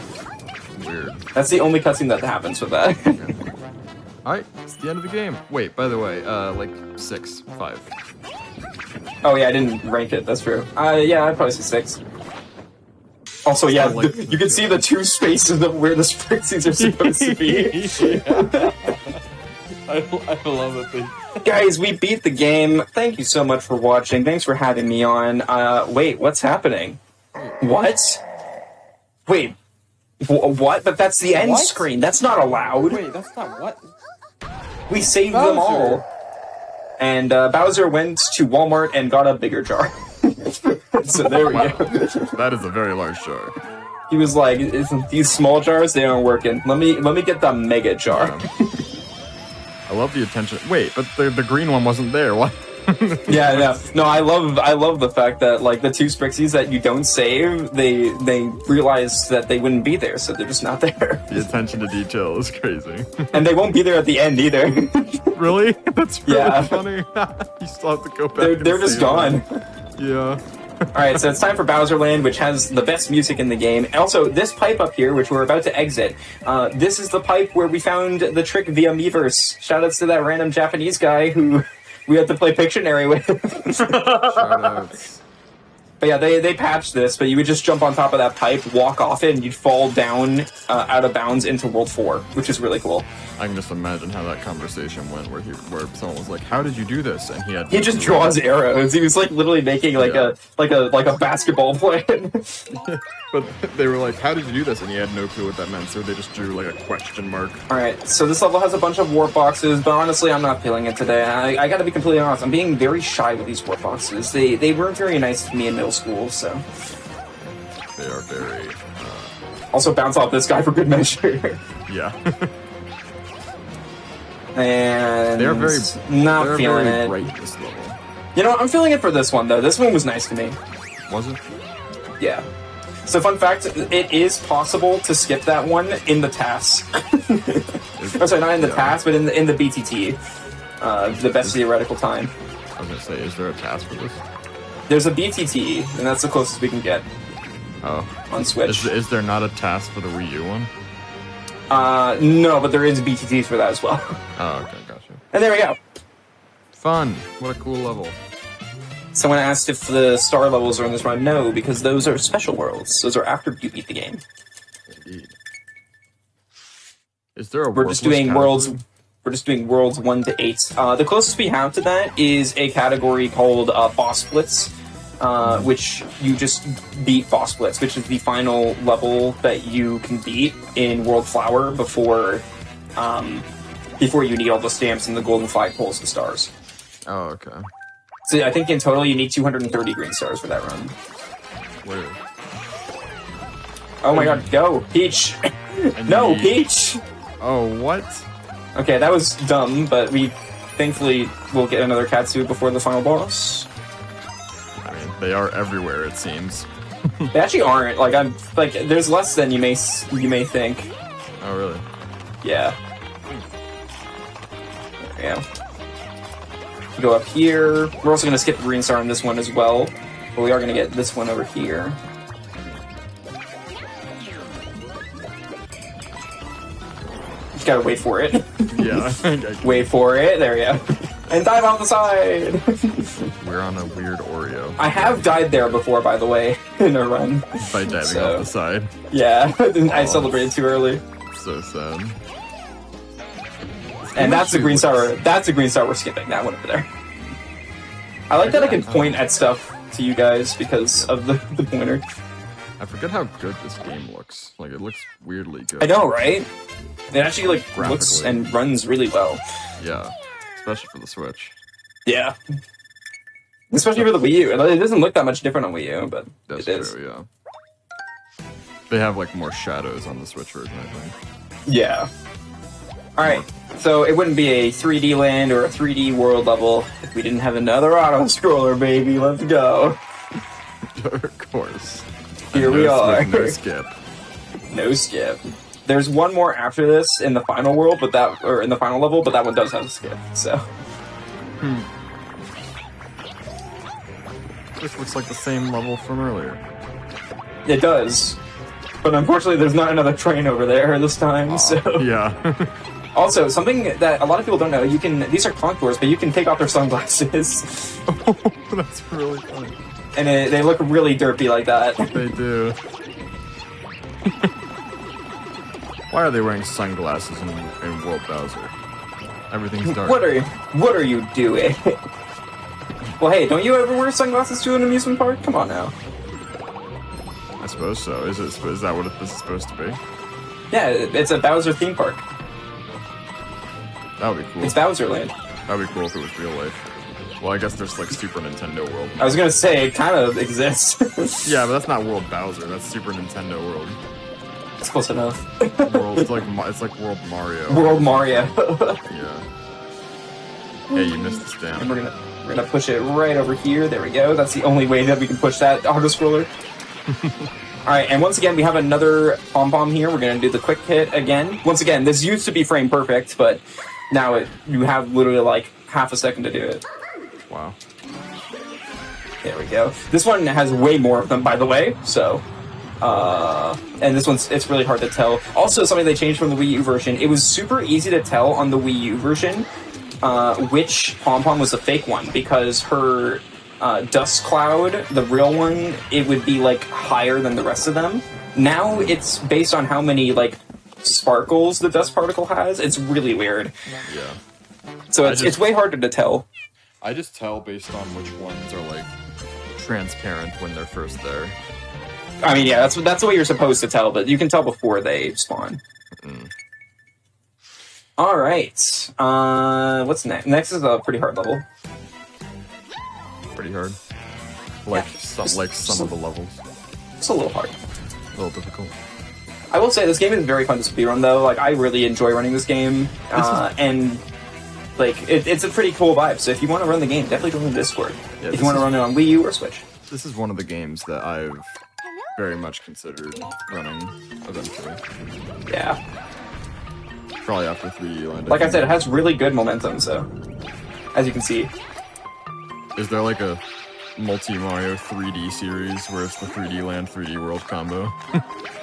Weird. That's the only cutscene that happens with that. Alright, it's the end of the game. Wait, by the way, 6, 5. Oh yeah, I didn't rank it, that's true. Yeah, I'd probably say 6. Also, yeah, you can see the 2 spaces of where the Sprixies are supposed to be. I love it. Guys, we beat the game. Thank you so much for watching. Thanks for having me on. Wait, what's happening? What? Wait, what? But that's the end screen. That's not allowed. Wait, that's not what? We saved them all. And Bowser went to Walmart and got a bigger jar. So there we go. That is a very large jar. He was like, "These small jars, they aren't working. Let me get the mega jar." I love the attention. Wait, but the green one wasn't there. What? Yeah, no, I love the fact that like the two Sprixies that you don't save, they realize that they wouldn't be there, so they're just not there. The attention to detail is crazy. And they won't be there at the end either. Really? That's really Yeah. funny. You still have to go back. They're just gone. Yeah. Alright, so it's time for Bowser Land, which has the best music in the game. Also, this pipe up here, which we're about to exit, this is the pipe where we found the trick via Miiverse. Shoutouts to that random Japanese guy who we had to play Pictionary with. Shoutouts. But yeah, they patched this, but you would just jump on top of that pipe, walk off it, and you'd fall down out of bounds into World 4, which is really cool. I can just imagine how that conversation went, where someone was like, "How did you do this?" And He just draws arrows. He was like literally making like a basketball plan. But they were like, "How did you do this?" And he had no clue what that meant, so they just drew like a question mark. Alright, so this level has a bunch of warp boxes, but honestly, I'm not feeling it today. I gotta be completely honest, I'm being very shy with these warp boxes. They weren't very nice to me in middle school, so. They are very. Also, bounce off this guy for good measure. Yeah. And They're very. not they're feeling very it. bright this level. You know, I'm feeling it for this one though. This one was nice to me. Was it? Yeah. So, fun fact: it is possible to skip that one in the TAS. Or sorry, not in the TAS, but in the BTT, the best theoretical time. I was gonna say, is there a task for this? There's a BTT, and that's the closest we can get Oh. on Switch. Is there not a task for the Wii U one? No, but there is BTTs for that as well. Oh, okay, gotcha. And there we go. Fun. What a cool level. Someone asked if the star levels are in this run. No, because those are special worlds. Those are after you beat the game. Indeed. Is there a We're just doing worlds. We're just doing worlds 1 to 8. The closest we have to that is a category called boss splits, which you just beat boss splits, which is the final level that you can beat in World Flower before you need all the stamps and the golden flagpoles and stars. Oh, okay. So I think in total you need 230 green stars for that run. Where? Oh my god, go! Peach! No, Peach! Oh, what? Okay, that was dumb, but we thankfully will get another Katsu before the final boss. I mean, they are everywhere, it seems. They actually aren't. Like, there's less than you may think. Oh, really? Yeah. There we go. Go up here. We're also going to skip the green star on this one as well, but we are going to get this one over here. Just gotta wait for it. Yeah. Wait for it. There we go. And dive off the side. We're on a weird Oreo. I have died there before, by the way, in a run. By diving So- off the side. Yeah, I celebrated too early. So sad. And that's the green star. That's the green star we're skipping. That one over there. I like that I can point at stuff to you guys because of the pointer. I forget how good this game looks. Like, it looks weirdly good. I know, right? It actually looks Graphically. and runs really well. Yeah. Especially for the Switch. Yeah. Especially for the Wii U. It doesn't look that much different on Wii U, but That's it is. true, yeah. They have, like, more shadows on the Switch version, I think. Yeah. Alright, so it wouldn't be a 3D land or a 3D world level if we didn't have another auto-scroller, baby. Let's go. Of course. Here And we no- are. No skip. No skip. There's one more after this in the final world, in the final level, but that one does have a skip, so. This looks like the same level from earlier. It does. But unfortunately, there's not another train over there this time, so. Yeah. Also, something that a lot of people don't know, these are contours, but you can take off their sunglasses. That's really funny. And they look really derpy like that. They do. Why are they wearing sunglasses in World Bowser? Everything's dark. What are you doing? Well, hey, don't you ever wear sunglasses to an amusement park? Come on now. I suppose so. Is that what this is supposed to be? Yeah, it's a Bowser theme park. That would be cool. It's Bowser Land. That would be cool if it was real life. Well, I guess there's like Super Nintendo World. I was gonna say, it kind of exists. Yeah, but that's not World Bowser. That's Super Nintendo World. It's close enough. World, it's like World Mario. World Mario. Yeah. Hey, you missed the And stamp. we're gonna push it right over here. There we go. That's the only way that we can push that auto scroller. Alright, and once again, we have another pom-pom here. We're gonna do the quick hit again. Once again, this used to be frame perfect, but now you have literally like half a second to do it. Wow. There we go. This one has way more of them, by the way, so... and this one's, it's really hard to tell. Also, something they changed from the Wii U version, it was super easy to tell on the Wii U version which pom-pom was a fake one, because her dust cloud, the real one, it would be like higher than the rest of them. Now it's based on how many like sparkles the dust particle has. It's really weird. Yeah. So it's way harder to tell. I just tell based on which ones are like transparent when they're first there. I mean, yeah, that's the way you're supposed to tell, but you can tell before they spawn. All right. What's next? Next is a pretty hard level. Pretty hard. Like some of the levels. It's a little hard. A little difficult. I will say this game is very fun to speedrun, though. Like, I really enjoy running this game, and like it's a pretty cool vibe. So if you want to run the game, definitely join the Discord. Yeah, if you want to run it on Wii U or Switch. This is one of the games that I've very much considered running eventually. Yeah. Probably after 3D Land. Like I said, it has really good momentum. So, as you can see. Is there like a multi-Mario 3D series where it's the 3D Land, 3D World combo?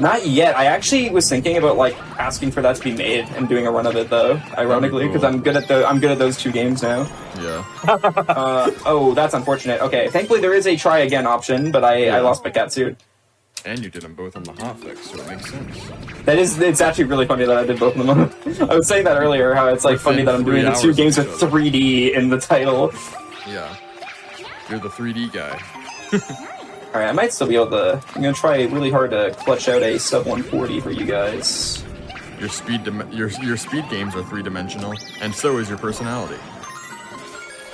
Not yet. I actually was thinking about like asking for that to be made and doing a run of it though. Ironically, because I'm good at those two games now. Yeah. Oh, that's unfortunate. Okay, thankfully there is a try again option, but I lost my cat suit. And you did them both on the Hotfix, so it makes sense. It's actually really funny that I did both of them. I was saying that earlier, how it's like funny that I'm doing the two games with 3D in the title. Yeah. You're the 3D guy. Alright, I might still be able to... I'm gonna try really hard to clutch out a sub 140 for you guys. Your speed games are 3-dimensional, and so is your personality.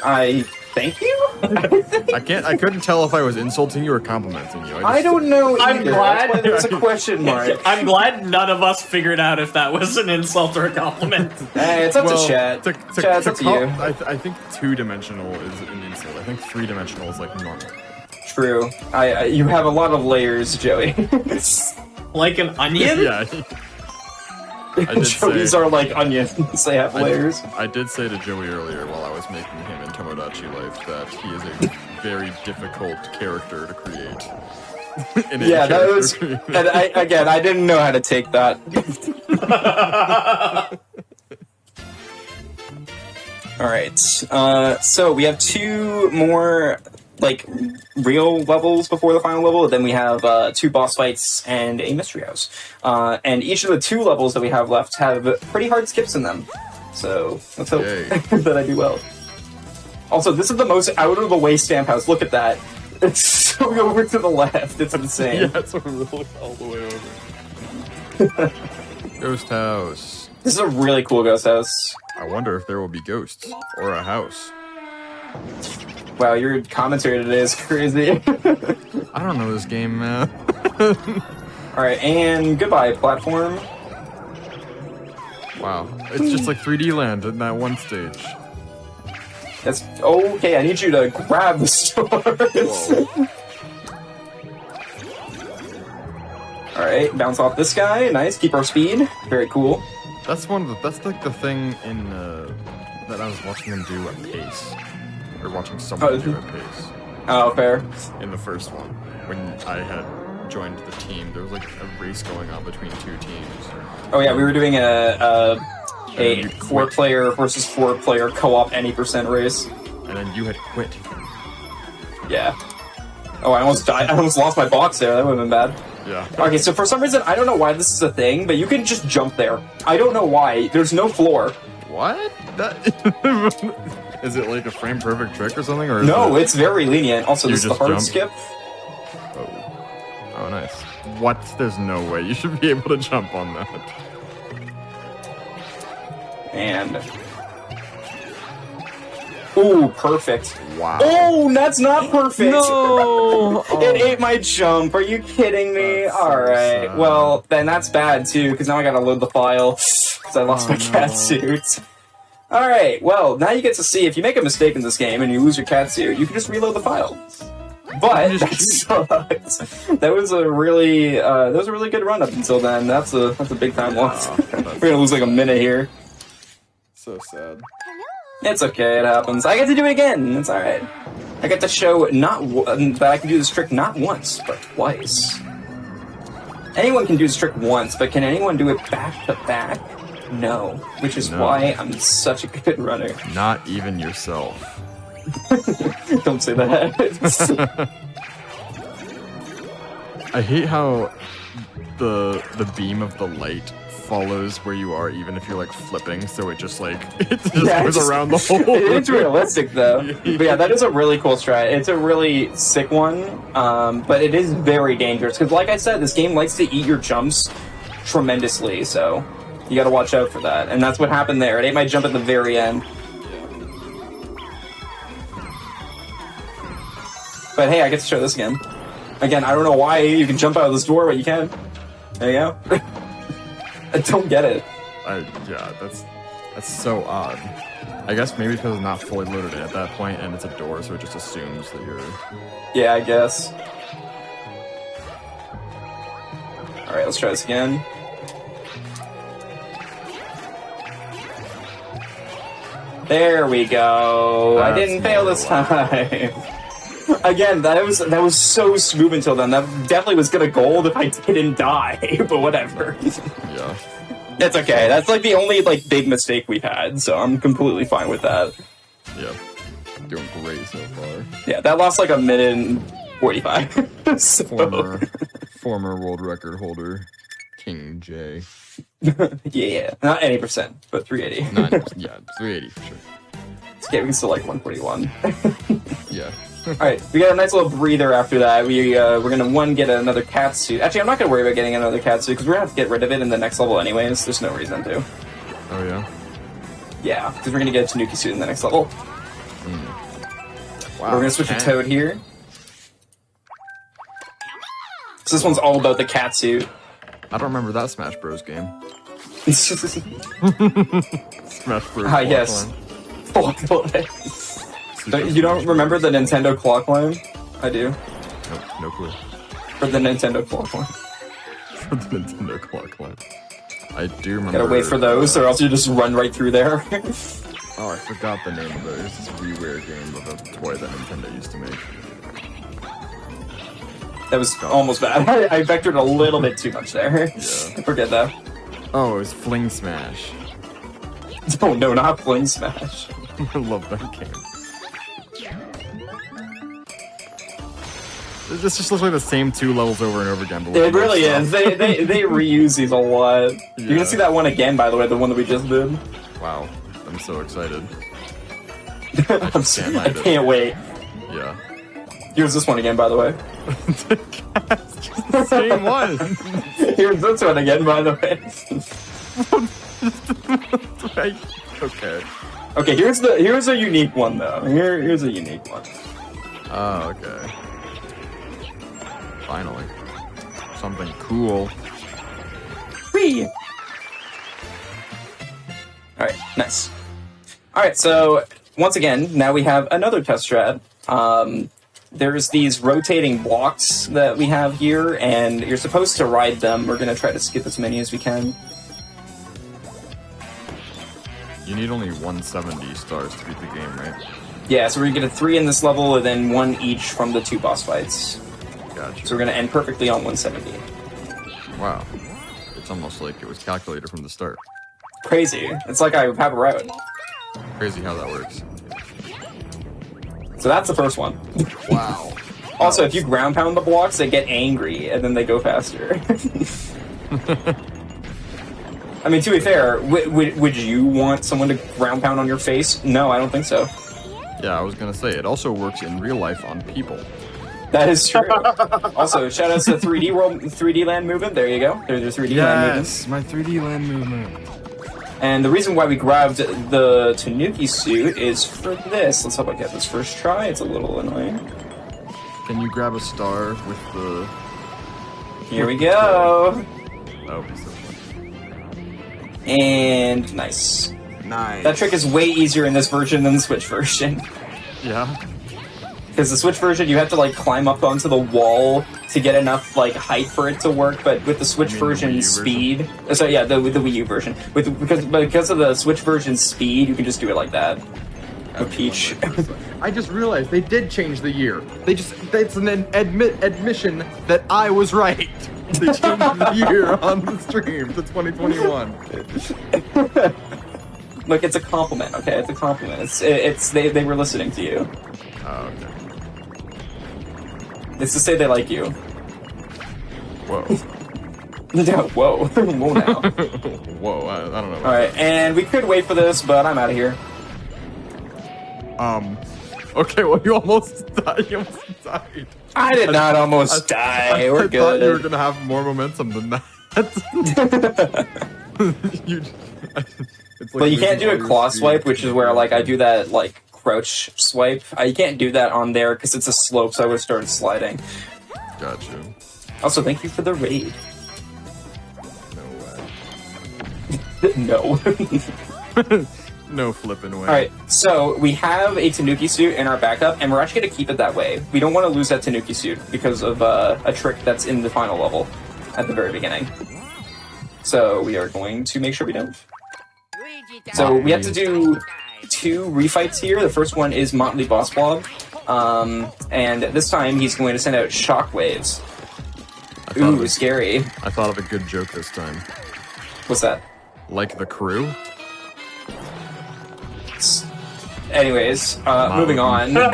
I thank you? I couldn't tell if I was insulting you or complimenting you. I don't know either. I'm glad- That's why there's a question mark. I'm glad none of us figured out if that was an insult or a compliment. Hey, it's up to chat. Chat, it's up to you. I think 2-dimensional is an insult. I think 3-dimensional is like normal. True. You have a lot of layers, Joey. Like an onion? Yeah. Joey's are like onions. They have layers. I did say to Joey earlier while I was making him in Tomodachi Life that he is a very difficult character to create. Yeah, that was... And I didn't know how to take that. Alright, so we have two more, like, real levels before the final level, then we have 2 boss fights and a mystery house. And each of the 2 levels that we have left have pretty hard skips in them. So, let's hope that I do well. Also, this is the most out-of-the-way stamp house. Look at that. It's so over to the left. It's insane. Yeah, it's really all the way over. Ghost house. This is a really cool ghost house. I wonder if there will be ghosts or a house. Wow, your commentary today is crazy. I don't know this game, man. Alright, and goodbye, platform. Wow, it's just like 3D Land in that one stage. That's okay. I need you to grab the stars. All right, bounce off this guy. Nice. Keep our speed. Very cool. That's like the thing in that I was watching them do at pace, or watching someone do at pace. Oh, fair. In the first one, when I had joined the team, there was like a race going on between 2 teams. Oh yeah, we were doing a 4-player versus 4-player co-op any % race. And then you had quit. Yeah. Oh, I almost died. I almost lost my box there. That would have been bad. Yeah. Okay, so for some reason, I don't know why this is a thing, but you can just jump there. I don't know why. There's no floor. What? That is it like a frame perfect trick or something? Or no, it's very lenient. Also, this is the hard jump? skip. Oh, nice. What? There's no way you should be able to jump on that. And... ooh, perfect. Wow. Oh, that's not perfect! No! It ate my jump. Are you kidding me? That's so Alright. sad. Well, then that's bad, too, because now I gotta load the file, because I lost my cat suit. Alright, well, now you get to see if you make a mistake in this game and you lose your cat suit, you can just reload the file. But that sucked. That was a really good run up until then. That's a big time loss. We're gonna lose like a minute here. So sad. It's okay, it happens. I get to do it again. It's alright. I get to show that I can do this trick not once, but twice. Anyone can do this trick once, but can anyone do it back to back? No. Which is why I'm such a good runner. Not even yourself. Don't say that. I hate how the beam of the light follows where you are, even if you're like flipping, so it just like it just goes around the whole It's realistic though. But yeah, that is a really cool strat. It's a really sick one, but it is very dangerous because, like I said, this game likes to eat your jumps tremendously, so you gotta watch out for that. And that's what happened there. It ate my jump at the very end. But hey, I get to show this again. Again, I don't know why you can jump out of this door, but you can. There you go. I don't get it. Yeah, that's so odd. I guess maybe because it's not fully loaded at that point and it's a door, so it just assumes that you're... Yeah, I guess. Alright, let's try this again. There we go. I didn't fail this time. Again, that was so smooth until then. That definitely was gonna gold if I didn't die, but whatever. Yeah. It's okay. That's like the only like big mistake we've had, so I'm completely fine with that. Yeah. Doing great so far. Yeah, that lost like a minute and 45. So... Former world record holder, King J. Yeah, not any percent, but 380. Yeah, 380 for sure. It's getting to like 141. Yeah. Alright, we got a nice little breather after that. We're gonna get another cat suit. Actually, I'm not gonna worry about getting another cat suit because we're gonna have to get rid of it in the next level anyways. There's no reason to. Oh yeah? Yeah, because we're gonna get a Tanuki suit in the next level. Wow. We're gonna switch to Toad here. So this one's all about the cat suit. I don't remember that Smash Bros. Game. Smash Bros. Ah, yes. You don't remember the Nintendo clock line? I do. Nope, no clue. For the Nintendo clock line. For the Nintendo clock line. I do remember... Gotta wait for those, or else you just run right through there. Oh, I forgot the name of it. It was this WiiWare game of a toy that Nintendo used to make. That was almost bad. I vectored a little bit too much there. Yeah. Forget that. Oh, it was Fling Smash. Oh no, not Fling Smash. I love that game. This just looks like the same two levels over and over again. But It really is. They reuse these a lot. Yeah. You're gonna see that one again, by the way, the one that we just did. Wow, I'm so excited. I can't wait. Yeah. Here's this one again, by the way. It's just the same one. Here's this one again, by the way. Okay. Okay, here's a unique one though. Here's a unique one. Oh, okay. Finally. Something cool. Whee! Alright, nice. Alright, so once again, now we have another test strat. There's these rotating blocks that we have here, and you're supposed to ride them. We're gonna try to skip as many as we can. You need only 170 stars to beat the game, right? Yeah, so we're gonna get a 3 in this level, and then 1 each from the 2 boss fights. Gotcha. So we're gonna end perfectly on 170. Wow. It's almost like it was calculated from the start. Crazy. It's like I have a route. Crazy how that works. So that's the first one. Wow. Also, if you ground pound the blocks, they get angry, and then they go faster. I mean, to be fair, would you want someone to ground pound on your face? No, I don't think so. Yeah, I was gonna say, it also works in real life on people. That is true. Also, shout out to 3D World, 3D Land movement. There you go. There's your 3D Land movement. Yes, my 3D land movement. And the reason why we grabbed the Tanuki suit is for this. Let's hope I get this first try. It's a little annoying. Can you grab a star with the... Here we go. That would be so fun. And nice. Nice. That trick is way easier in this version than the Switch version. Yeah. Because the Switch version, you have to like climb up onto the wall to get enough like height for it to work. But with the Switch You mean the Wii version U speed, so yeah, with the Wii U version, because of the Switch version speed, you can just do it like that. With Peach. I just realized they did change the year. It's an admission that I was right. They changed the year on the stream to 2021. Look, it's a compliment, okay? It's a compliment. They were listening to you. Oh, okay. It's to say they like you. Whoa. Yeah, whoa. Whoa now. Whoa, I don't know. Alright, and we could wait for this, but I'm out of here. Okay, well, you almost died. You almost died. I did not almost die. We're I thought you were good. gonna have more momentum than that. It's like But you can't losing do a all claw your speed. swipe, which is where like I do that like crouch swipe. You can't do that on there because it's a slope, so I would have started sliding. Gotcha. Also, thank you for the raid. No way. No. No flipping way. Alright, so we have a Tanuki suit in our backup, and we're actually going to keep it that way. We don't want to lose that Tanuki suit because of a trick that's in the final level at the very beginning. So we are going to make sure we don't. So we have to do 2 refights here. The first one is Motley Boss Blob. And this time he's going to send out shockwaves. Ooh, scary. I thought of a good joke this time. What's that? Like the crew? Anyways, moving on. Motley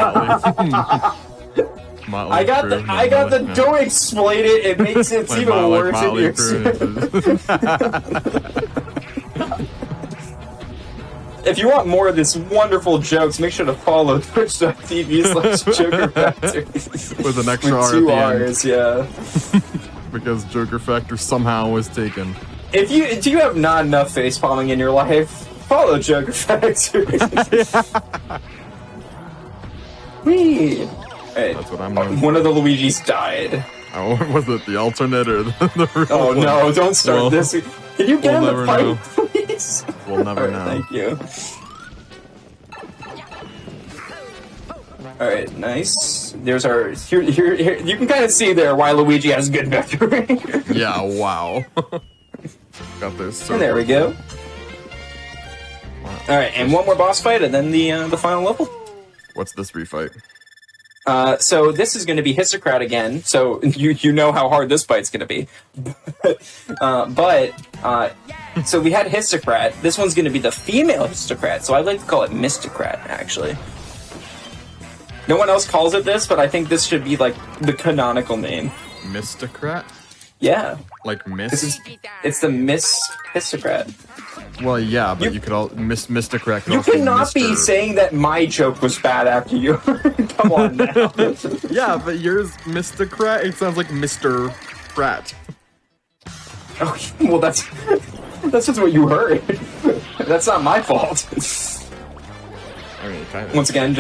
I got Crue, the no. don't explain it, it makes it Like even worse if Motley you Crue. If you want more of this wonderful jokes, make sure to follow twitch.tv/Joker With an extra with R 2 at the end. R's, yeah. Because Joker Factor somehow was taken. If you do you have not enough face palming in your life, follow Joker Factory. Whee! Hey, That's what I'm doing. one of the Luigis died. Oh, was it the alternate or the real Oh one? no, don't start Well, this. Can you get we'll in the never fight, know. please? We'll never Alright, know. thank you. Alright, nice. There's our... Here, you can kind of see there why Luigi has good victory. Yeah, wow. Got this. So And there we go. Wow. Alright, and one more boss fight, and then the final level. What's this refight? So this is going to be Histocrat again, so you know how hard this fight's going to be. So we had Histocrat. This one's going to be the female Histocrat, so I'd like to call it Mistocrat, actually. No one else calls it this, but I think this should be, like, the canonical name. Mistocrat? Yeah. Like Miss? It's the Miss Histocrat. Well, yeah, but you could all Mistocrat. Could You also be cannot be Mr. saying that my joke was bad after you. Come on now. Yeah, but yours Mistocrat. It sounds like Mr. Pratt. Oh, well, that's just what you heard. That's not my fault. I mean, kind of. Once again,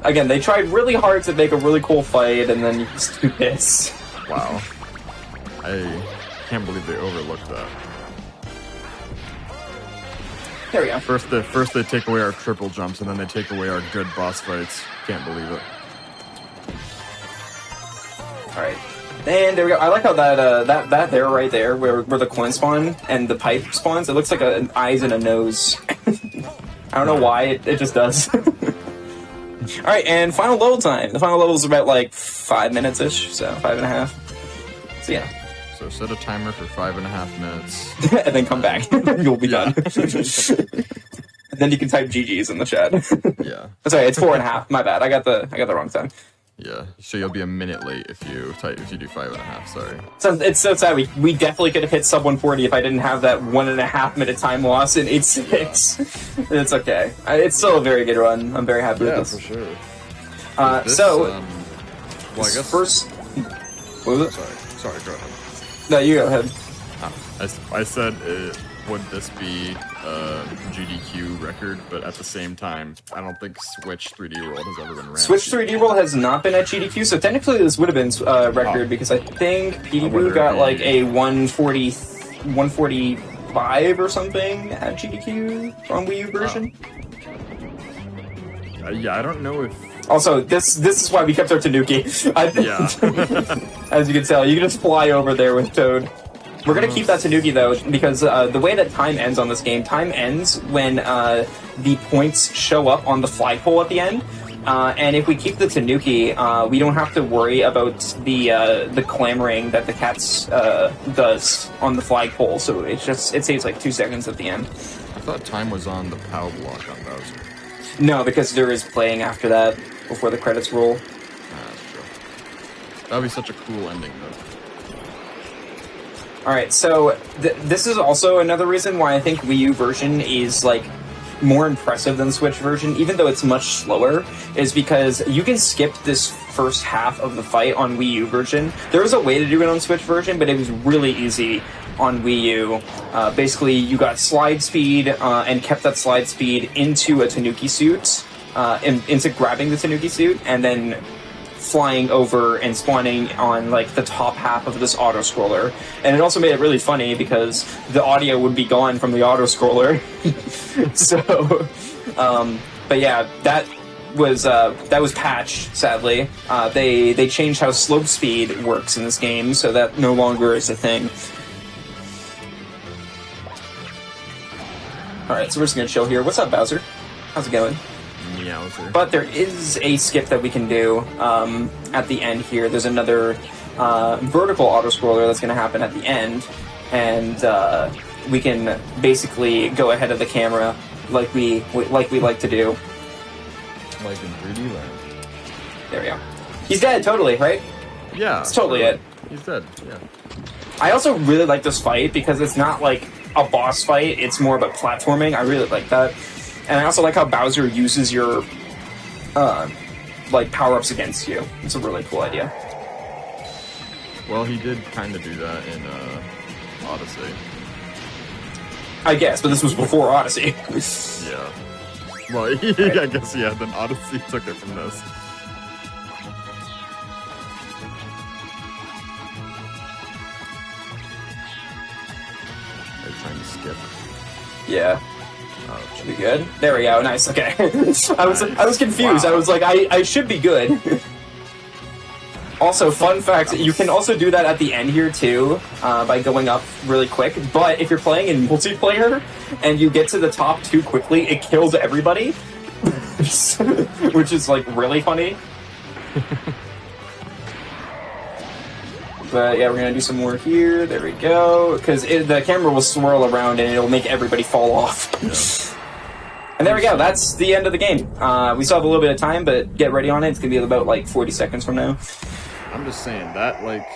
again, they tried really hard to make a really cool fight, and then you just do this. Wow. I can't believe they overlooked that. There we go. First they take away our triple jumps, and then they take away our good boss fights. Can't believe it. All right, and there we go. I like how that there right there, where the coin spawn and the pipe spawns, it looks like an eyes and a nose. I don't know why, it just does. All right, and final level time. The final level is about like 5 minutes-ish, so 5.5. So yeah. So set a timer for 5.5 minutes. And then come back. You'll be done. And then you can type GG's in the chat. Yeah. Sorry, it's 4.5. My bad. I got the wrong time. Yeah. So you'll be a minute late if you do 5.5. Sorry. So it's so sad. We definitely could have hit sub 140 if I didn't have that 1.5 minute time loss in 8.6. It's okay. It's still a very good run. I'm very happy with this. for sure. So, well, I guess first. What was it? Sorry. Go ahead. No, you go ahead. I said, would this be a GDQ record? But at the same time, I don't think Switch 3D World has ever been ran. Switch 3D World has not been at GDQ, so technically this would have been record because I think Peekaboo got like a 140 5 or something at GDQ on Wii U version. Yeah, I don't know if... Also, this is why we kept our Tanuki. Yeah. As you can tell, you can just fly over there with Toad. We're gonna keep that Tanuki though, because the way that time ends on this game, time ends when the points show up on the flagpole at the end. And if we keep the Tanuki, we don't have to worry about the clamoring that the cats does on the flagpole. So it saves like 2 seconds at the end. I thought time was on the POW block on Bowser. No, because there is playing after that before the credits roll. That's true. That would be such a cool ending, though. Alright, so this is also another reason why I think Wii U version is, like, more impressive than the Switch version, even though it's much slower, is because you can skip this first half of the fight on Wii U version. There was a way to do it on Switch version, but it was really easy on Wii U. Basically, you got slide speed and kept that slide speed into a Tanuki suit, into grabbing the Tanuki suit, and then flying over and spawning on like the top half of this auto scroller. And it also made it really funny because the audio would be gone from the auto scroller. So but yeah, that was patched, sadly. They changed how slope speed works in this game, so that no longer is a thing. Alright, so we're just gonna chill here. What's up, Bowser? How's it going? Meowser. But there is a skip that we can do at the end here. There's another vertical auto-scroller that's going to happen at the end, and we can basically go ahead of the camera like we like to do. Like in 3D Land. There we go. He's dead, totally, right? Yeah. That's totally it. He's dead, yeah. I also really like this fight because it's not like a boss fight, it's more about platforming. I really like that. And I also like how Bowser uses your, like, power-ups against you. It's a really cool idea. Well, he did kind of do that in Odyssey. I guess, but this was before Odyssey. Yeah. Well, I guess, yeah, then Odyssey took it from this. Are you trying to skip? Yeah. Oh, Should be good. There we go. Nice. Okay. I was confused. Wow. I was like, I should be good. Also, fun fact: you can also do that at the end here too, by going up really quick. But if you're playing in multiplayer and you get to the top too quickly, it kills everybody, which is like really funny. But yeah, we're gonna do some more here. There we go. Because the camera will swirl around and it'll make everybody fall off. Yeah. And there we go. That's the end of the game. We still have a little bit of time, but get ready on it. It's gonna be about like 40 seconds from now. I'm just saying that, like,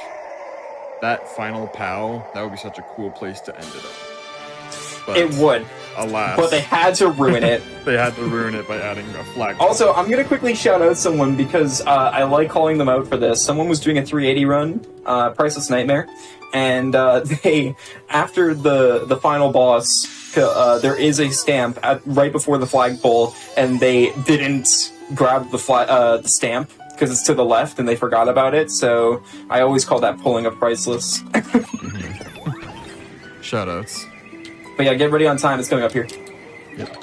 that final POW, that would be such a cool place to end it up. But, it would. Alas. But they had to ruin it. They had to ruin it by adding a flag. Also, I'm gonna quickly shout out someone because I like calling them out for this. Someone was doing a 380 run, Priceless Nightmare, and they, after the final boss, there is a stamp right before the flagpole, and they didn't grab the stamp because it's to the left, and they forgot about it. So I always call that pulling a Priceless. Shoutouts. But yeah, get ready on time. It's coming up here. Yep.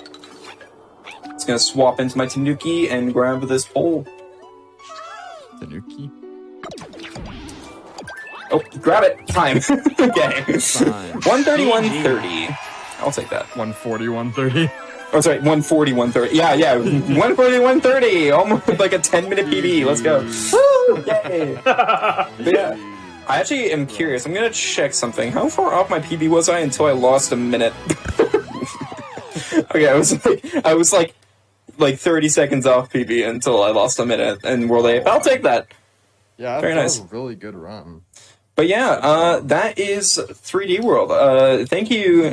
It's gonna swap into my Tanuki and grab this pole. Tanuki? Oh, grab it! Time. Okay. Time. 130, 130. I'll take that. 140, 130. Oh, sorry, 140, 130. Yeah, 140, 130. Almost like a 10-minute PB. Let's go. Woo! Yay! But yeah, I actually am curious. I'm gonna check something. How far off my PB was I until I lost a minute? Okay, I was like 30 seconds off PB until I lost a minute in World A. I'll take that. Yeah, very nice. That was a really good run. But yeah, that is 3D World. Thank you,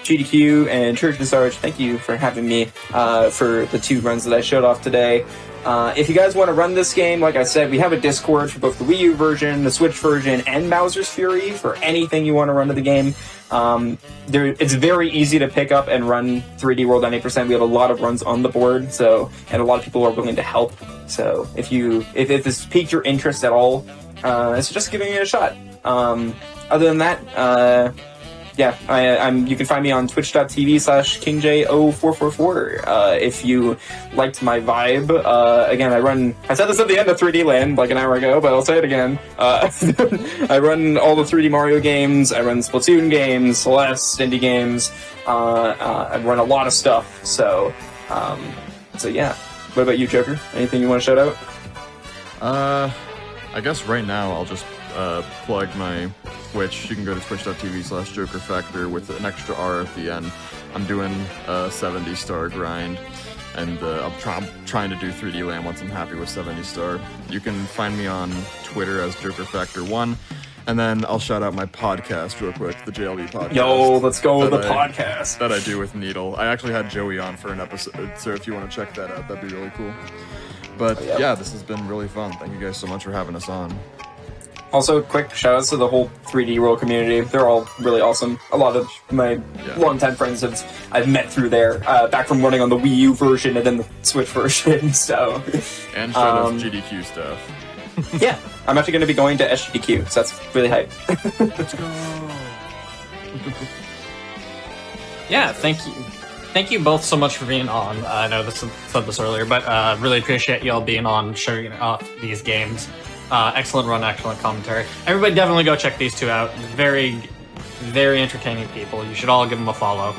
GDQ and Church and Sarge. Thank you for having me for the 2 runs that I showed off today. If you guys want to run this game, like I said, we have a Discord for both the Wii U version, the Switch version, and Bowser's Fury for anything you want to run to the game. It's very easy to pick up and run 3D World on 8%. We have a lot of runs on the board, and a lot of people are willing to help. So if this piqued your interest at all, it's just giving it a shot. Other than that, yeah, I'm. You can find me on twitch.tv/KingJO444. If you liked my vibe, again, I said this at the end of 3D Land like an hour ago, but I'll say it again. I run all the 3D Mario games. I run Splatoon games, Celeste, indie games. I run a lot of stuff. So yeah. What about you, Joker? Anything you want to shout out? I guess right now I'll just plug my Twitch. You can go to twitch.tv/JokerFactor with an extra R at the end. I'm doing a 70-star grind, and I'm trying to do 3D Land once I'm happy with 70-star. You can find me on Twitter as JokerFactor1, and then I'll shout out my podcast real quick, the JLB podcast. Yo, let's go with the podcast. That I do with Needle. I actually had Joey on for an episode, so if you want to check that out, that'd be really cool. But yeah, this has been really fun. Thank you guys so much for having us on. Also, quick shout-outs to the whole 3D World community. They're all really awesome. A lot of my longtime friends I've met through there, back from running on the Wii U version and then the Switch version, so... And shout-out to GDQ stuff. Yeah, I'm actually going to be going to SGDQ, so that's really hype. Let's go! Yeah, thank you. Thank you both so much for being on. I know this said this earlier, but really appreciate y'all being on, showing off these games. Excellent run, excellent commentary. Everybody definitely go check these two out. Very, very entertaining people. You should all give them a follow.